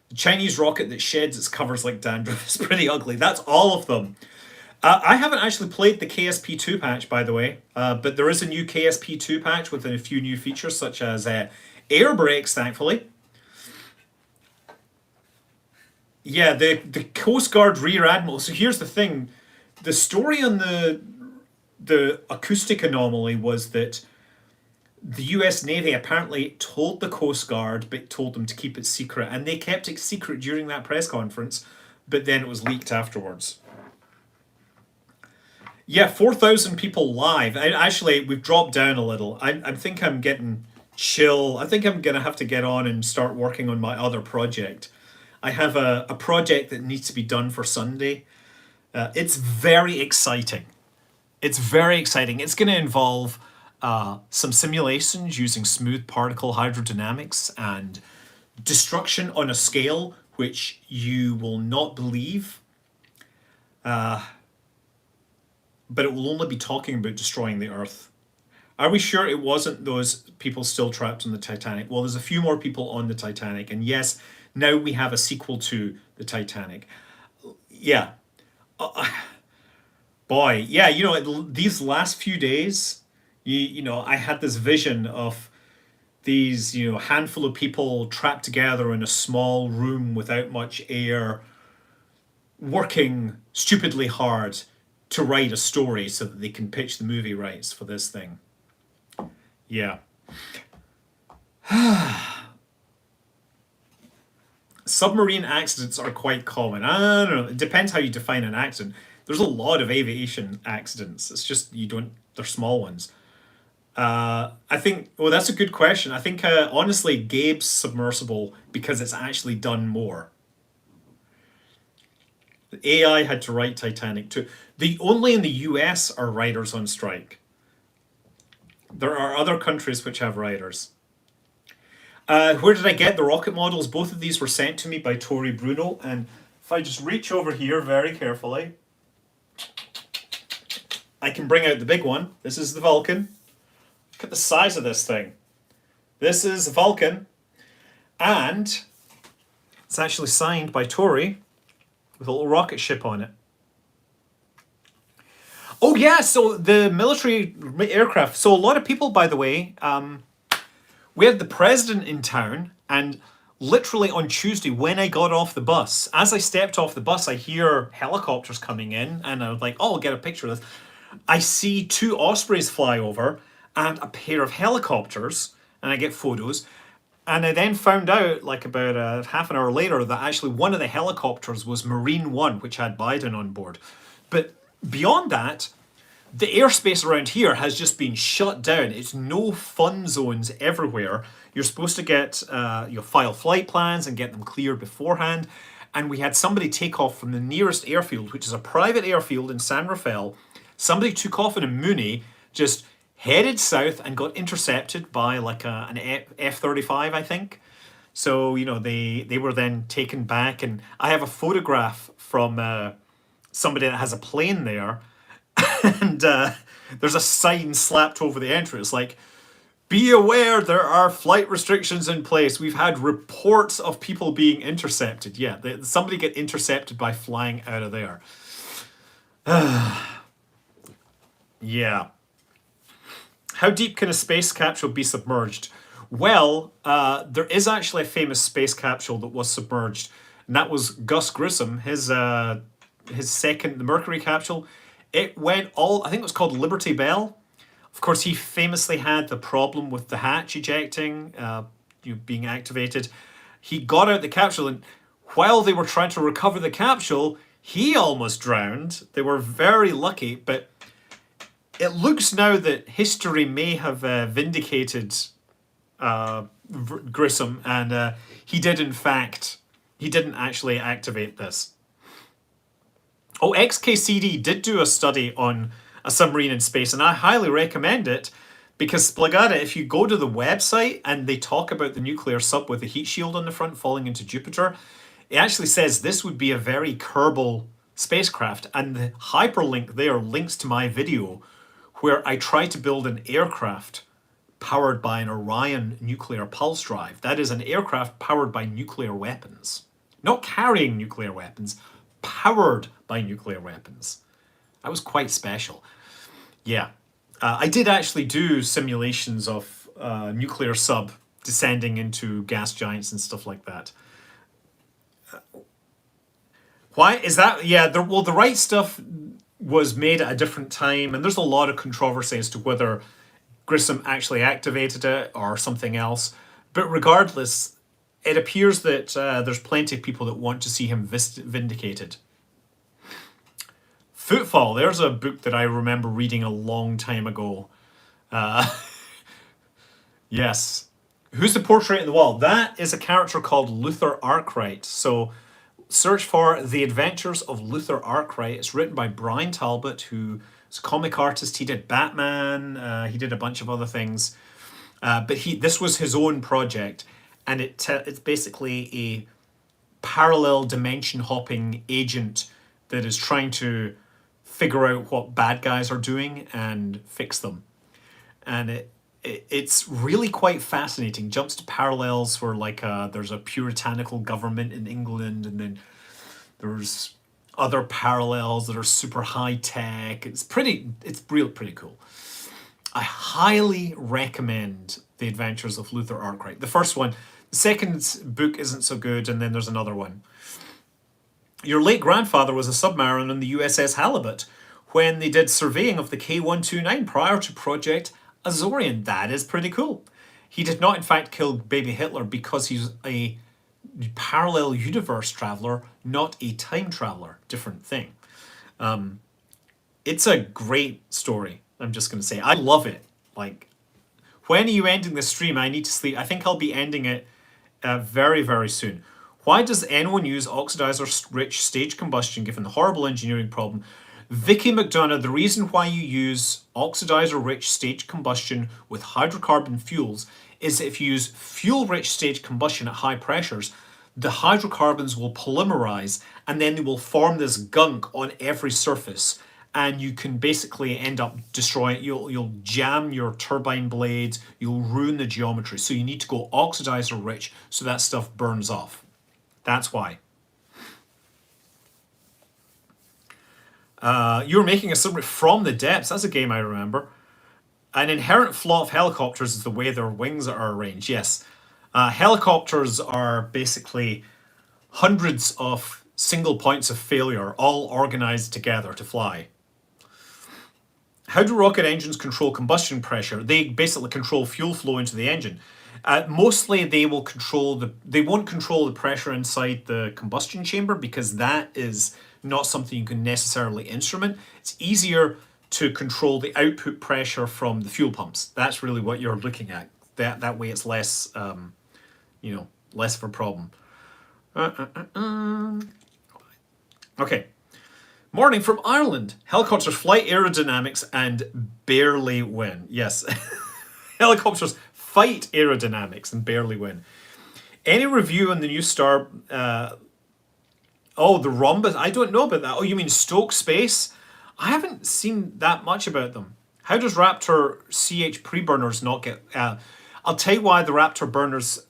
The Chinese rocket that sheds its covers like dandruff is pretty ugly. That's all of them. I haven't actually played the KSP2 patch, by the way, but there is a new KSP2 patch with a few new features, such as air brakes, thankfully. Yeah, the Coast Guard Rear Admiral. So here's the thing. The story on the acoustic anomaly was that the US Navy apparently told the Coast Guard, but told them to keep it secret, and they kept it secret during that press conference, but then it was leaked afterwards. Yeah, 4,000 people live. Actually, we've dropped down a little. I think I'm getting chill. I think I'm going to have to get on and start working on my other project. I have a project that needs to be done for Sunday. It's very exciting. It's very exciting. It's going to involve some simulations using smooth particle hydrodynamics and destruction on a scale which you will not believe. But it will only be talking about destroying the Earth. Are we sure it wasn't those people still trapped on the Titanic? Well, there's a few more people on the Titanic. And yes, now we have a sequel to the Titanic. Yeah. Boy, yeah, these last few days, I had this vision of these, handful of people trapped together in a small room without much air, working stupidly hard to write a story so that they can pitch the movie rights for this thing. Yeah. Submarine accidents are quite common. I don't know. It depends how you define an accident. There's a lot of aviation accidents. It's just they're small ones. I think, well, that's a good question. I think, honestly, Gabe's submersible, because it's actually done more. The AI had to write Titanic too. Only in the US are writers on strike. There are other countries which have writers. Where did I get the rocket models? Both of these were sent to me by Tori Bruno. And if I just reach over here very carefully, I can bring out the big one. This is the Vulcan. Look at the size of this thing. This is the Vulcan. And it's actually signed by Tori with a little rocket ship on it. Oh yeah, so the military aircraft. So a lot of people, by the way, we had the president in town, and literally on Tuesday when I got off the bus, as I stepped off the bus, I hear helicopters coming in, and I was like, oh, I'll get a picture of this. I see 2 Ospreys fly over and a pair of helicopters, and I get photos. And I then found out, like about half an hour later, that actually one of the helicopters was Marine One, which had Biden on board. But beyond that, the airspace around here has just been shut down. It's no fun zones everywhere. You're supposed to get file flight plans and get them cleared beforehand. And we had somebody take off from the nearest airfield, which is a private airfield in San Rafael. Somebody took off in a Mooney, just headed south and got intercepted by like an F-35, I think. So, they were then taken back. And I have a photograph from somebody that has a plane there. And there's a sign slapped over the entrance like, be aware there are flight restrictions in place. We've had reports of people being intercepted. Yeah, somebody get intercepted by flying out of there. Yeah. How deep can a space capsule be submerged? Well, there is actually a famous space capsule that was submerged, and that was Gus Grissom. His his second, the Mercury capsule, it went all, I think it was called Liberty Bell. Of course, he famously had the problem with the hatch ejecting, being activated. He got out the capsule, and while they were trying to recover the capsule, he almost drowned. They were very lucky, but it looks now that history may have vindicated Grissom, and he didn't actually activate this. Oh, XKCD did do a study on a submarine in space, and I highly recommend it because, Splagada, if you go to the website and they talk about the nuclear sub with the heat shield on the front falling into Jupiter, it actually says this would be a very Kerbal spacecraft, and the hyperlink there links to my video where I try to build an aircraft powered by an Orion nuclear pulse drive. That is an aircraft powered by nuclear weapons. Not carrying nuclear weapons, powered by nuclear weapons. That was quite special. Yeah. I did actually do simulations of nuclear sub descending into gas giants and stuff like that. Why is that? Yeah, well, the right stuff was made at a different time, and there's a lot of controversy as to whether Grissom actually activated it or something else. But regardless, it appears that there's plenty of people that want to see him vindicated. Footfall, there's a book that I remember reading a long time ago. Yes. Who's the portrait in the wall? That is a character called Luther Arkwright. So search for The Adventures of Luther Arkwright. It's written by Brian Talbot, who's a comic artist. He did Batman. He did a bunch of other things. But this was his own project. And it's basically a parallel dimension hopping agent that is trying to figure out what bad guys are doing and fix them. And it's really quite fascinating. Jumps to parallels where there's a puritanical government in England, and then there's other parallels that are super high tech. It's pretty cool. I highly recommend The Adventures of Luther Arkwright. The first one. The second book isn't so good, and then there's another one. Your late grandfather was a submariner on the USS Halibut when they did surveying of the K-129 prior to Project Azorian. That is pretty cool. He did not, in fact, kill baby Hitler because he's a parallel universe traveler, not a time traveler. Different thing. It's a great story, I'm just going to say. I love it. When are you ending the stream? I need to sleep. I think I'll be ending it very, very soon. Why does anyone use oxidizer-rich stage combustion given the horrible engineering problem? Vicky McDonough, the reason why you use oxidizer-rich stage combustion with hydrocarbon fuels is if you use fuel-rich stage combustion at high pressures, the hydrocarbons will polymerize and then they will form this gunk on every surface. And you can basically end up destroying, you'll jam your turbine blades, you'll ruin the geometry. So you need to go oxidizer rich so that stuff burns off. That's why. You're making a submarine from the depths. That's a game I remember. An inherent flaw of helicopters is the way their wings are arranged. Yes. Helicopters are basically hundreds of single points of failure all organized together to fly. How do rocket engines control combustion pressure? They basically control fuel flow into the engine. Mostly they won't control the pressure inside the combustion chamber because that is not something you can necessarily instrument. It's easier to control the output pressure from the fuel pumps. That's really what you're looking at. That way it's less, less of a problem. Okay. Morning from Ireland. Helicopters flight aerodynamics and barely win. Yes. Helicopters fight aerodynamics and barely win. Any review on the new star... the Rhombus? I don't know about that. Oh, you mean Stoke Space? I haven't seen that much about them. How does Raptor CH pre-burners not get... I'll tell you why the Raptor burners...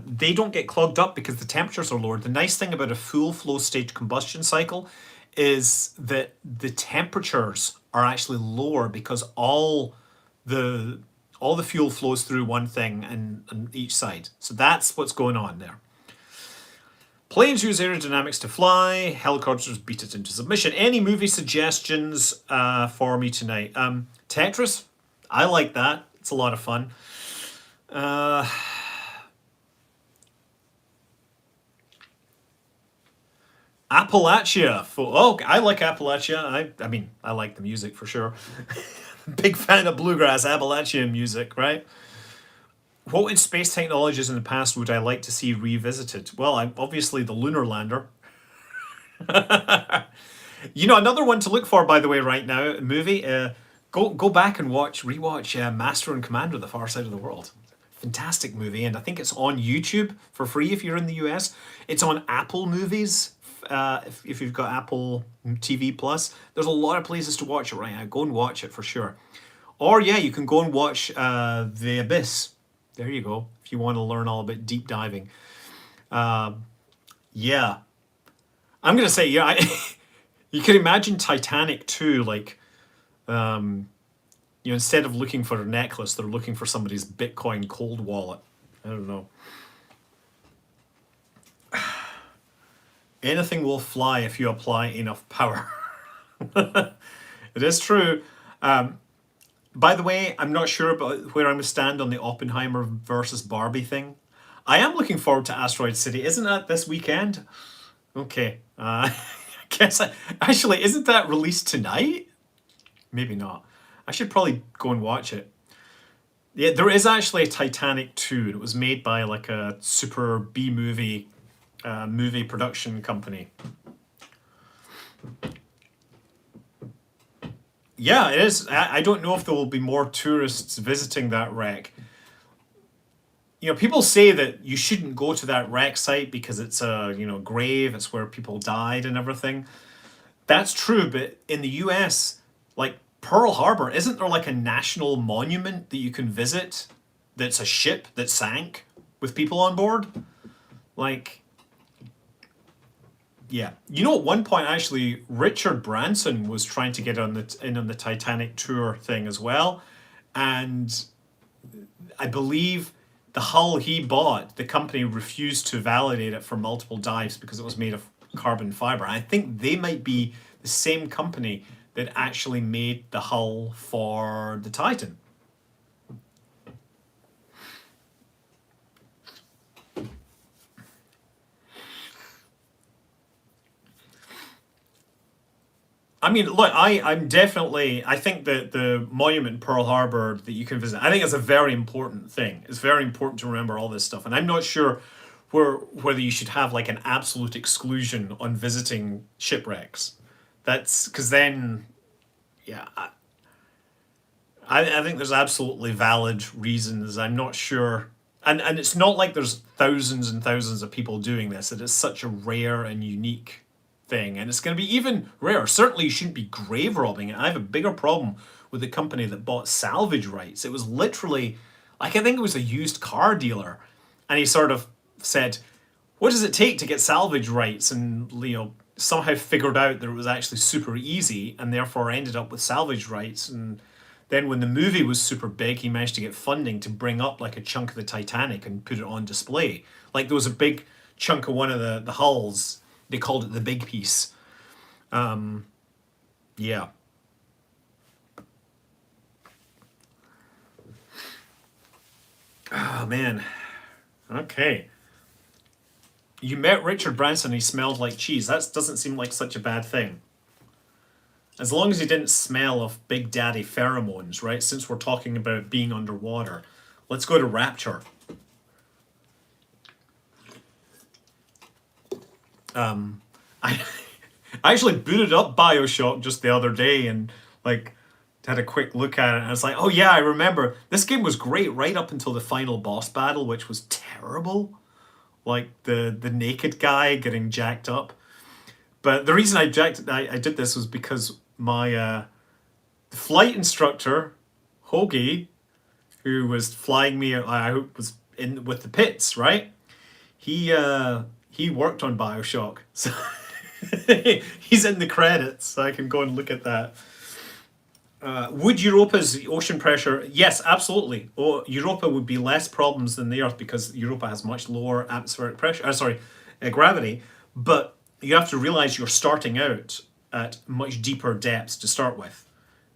they don't get clogged up because the temperatures are lower. The nice thing about a full flow stage combustion cycle is that the temperatures are actually lower because all the fuel flows through one thing and on each side. So that's what's going on there. Planes use aerodynamics to fly. Helicopters beat it into submission. Any movie suggestions for me tonight? Tetris. I like that. It's a lot of fun. Appalachia. Oh, I like Appalachia. I mean, I like the music for sure. Big fan of bluegrass Appalachian music, right? What in space technologies in the past would I like to see revisited? Well, I'm obviously the lunar lander. You know, another one to look for, by the way, right now, a movie. Go back and rewatch Master and Commander: The Far Side of the World. Fantastic movie, and I think it's on YouTube for free if you're in the US. It's on Apple Movies. If you've got Apple TV Plus, there's a lot of places to watch it right now. Go and watch it for sure. Or yeah, you can go and watch The Abyss. There you go. If you want to learn all about deep diving. Yeah. I'm going to say, yeah, you can imagine Titanic too, like, instead of looking for a necklace, they're looking for somebody's Bitcoin cold wallet. I don't know. Anything will fly if you apply enough power. It is true. By the way, I'm not sure about where I'm going to stand on the Oppenheimer versus Barbie thing. I am looking forward to Asteroid City. Isn't that this weekend? Okay. I guess actually, isn't that released tonight? Maybe not. I should probably go and watch it. Yeah, there is actually a Titanic 2. It was made by like a super B-movie movie production company. Yeah, it is. I don't know if there will be more tourists visiting that wreck. You know, people say that you shouldn't go to that wreck site because it's a, grave, it's where people died and everything. That's true, but in the US, like Pearl Harbor, isn't there like a national monument that you can visit that's a ship that sank with people on board? Like, yeah. You know, at one point, actually, Richard Branson was trying to get on the Titanic tour thing as well. And I believe the hull he bought, the company refused to validate it for multiple dives because it was made of carbon fiber. I think they might be the same company that actually made the hull for the Titan. I mean, look, I think that the monument in Pearl Harbor that you can visit, I think it's a very important thing. It's very important to remember all this stuff. And I'm not sure whether you should have like an absolute exclusion on visiting shipwrecks. That's because then, yeah, I think there's absolutely valid reasons. I'm not sure. And it's not like there's thousands and thousands of people doing this. It is such a rare and unique thing, and it's going to be even rarer. Certainly you shouldn't be grave robbing it. I have a bigger problem with the company that bought salvage rights. It was literally, like, I think it was a used car dealer, and he sort of said, what does it take to get salvage rights? And somehow figured out that it was actually super easy, and therefore ended up with salvage rights. And then when the movie was super big, he managed to get funding to bring up like a chunk of the Titanic and put it on display. Like there was a big chunk of one of the hulls. They called it the big piece. Yeah. Oh, man. Okay. You met Richard Branson, he smelled like cheese. That doesn't seem like such a bad thing. As long as he didn't smell of Big Daddy pheromones, right? Since we're talking about being underwater. Let's go to Rapture. I actually booted up BioShock just the other day and like had a quick look at it, and I was like, oh yeah, I remember. This game was great right up until the final boss battle, which was terrible. Like the naked guy getting jacked up. But the reason I did this was because my flight instructor, Hoagie, who was flying me, I was in with the pits, right? He worked on BioShock, so he's in the credits, so I can go and look at that. Would Europa's ocean pressure? Yes, absolutely. Europa would be less problems than the Earth because Europa has much lower atmospheric pressure. gravity, but you have to realize you're starting out at much deeper depths to start with,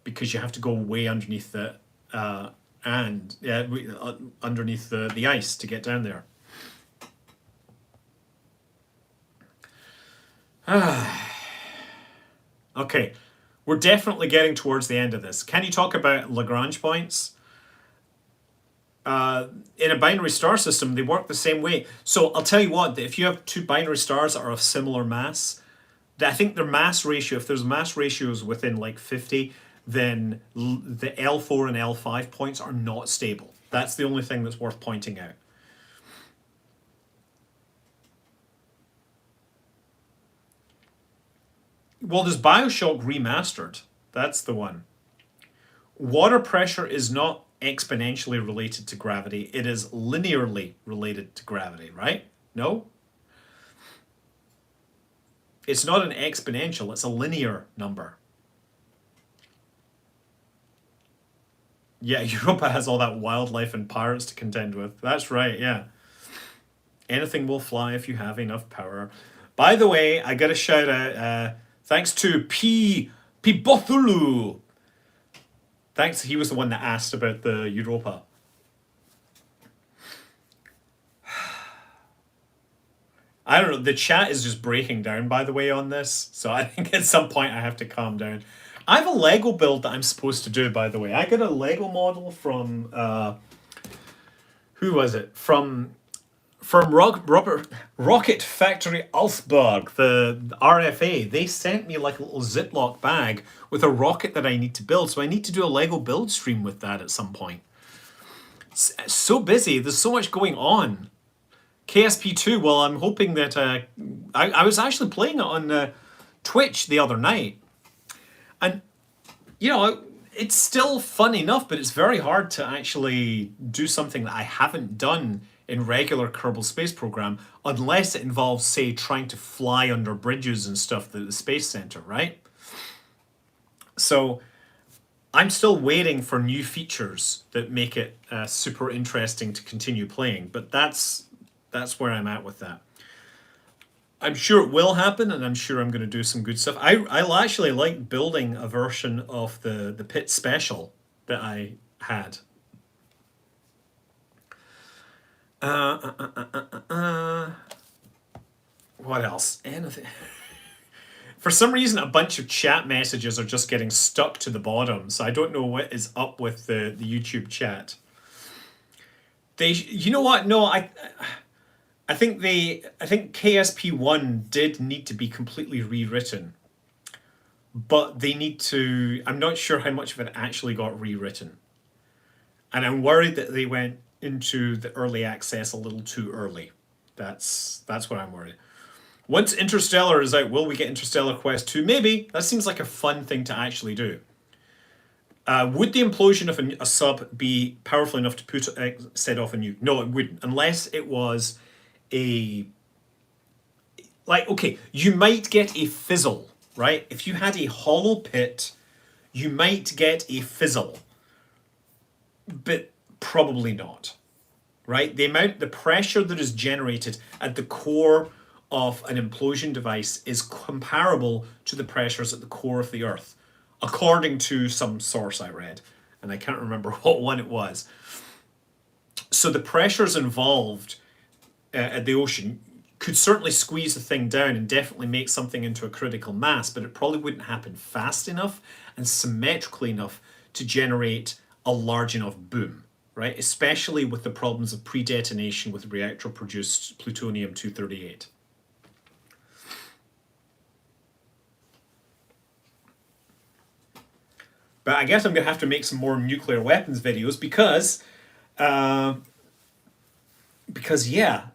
because you have to go way underneath the underneath the ice to get down there. Okay, we're definitely getting towards the end of this. Can you talk about Lagrange points? In a binary star system, they work the same way. So I'll tell you what, if you have two binary stars that are of similar mass, I think their mass ratio, if there's mass ratios within like 50, then the L4 and L5 points are not stable. That's the only thing that's worth pointing out. Well, there's Bioshock Remastered. That's the one. Water pressure is not exponentially related to gravity. It is linearly related to gravity, right? No? It's not an exponential, it's a linear number. Yeah, Europa has all that wildlife and pirates to contend with. That's right, yeah. Anything will fly if you have enough power. By the way, I got a shout out, thanks to P. Bothulu. Thanks, he was the one that asked about the Europa. I don't know, the chat is just breaking down, by the way, on this. So I think at some point I have to calm down. I have a Lego build that I'm supposed to do, by the way. I got a Lego model from, who was it? From Rocket Factory Augsburg, the RFA. They sent me like a little Ziploc bag with a rocket that I need to build. So I need to do a Lego build stream with that at some point. It's so busy. There's so much going on. KSP2, well, I'm hoping that... I was actually playing it on Twitch the other night. And, you know, it's still fun enough, but it's very hard to actually do something that I haven't done in regular Kerbal Space Program, unless it involves, say, trying to fly under bridges and stuff at the Space Center, right? So I'm still waiting for new features that make it super interesting to continue playing, but that's where I'm at with that. I'm sure it will happen, and I'm sure I'm going to do some good stuff. I actually like building a version of the Pit Special that I had. What else? Anything? For some reason, a bunch of chat messages are just getting stuck to the bottom, so I don't know what is up with the YouTube chat. You know what? No, I think KSP1 did need to be completely rewritten, but they need to. I'm not sure how much of it actually got rewritten, and I'm worried that they went into the early access a little too early. That's what I'm worried. Once Interstellar is out, will we get Interstellar Quest 2? Maybe. That seems like a fun thing to actually do. Would the implosion of a sub be powerful enough to set off a nuke? No, it wouldn't, unless it was okay, you might get a fizzle, right? If you had a hollow pit, you might get a fizzle, but probably not, right? The pressure that is generated at the core of an implosion device is comparable to the pressures at the core of the Earth, according to some source I read, and I can't remember what one it was. So the pressures involved at the ocean could certainly squeeze the thing down and definitely make something into a critical mass, but it probably wouldn't happen fast enough and symmetrically enough to generate a large enough boom, right? Especially with the problems of pre-detonation with reactor-produced plutonium-238. But I guess I'm going to have to make some more nuclear weapons videos because yeah,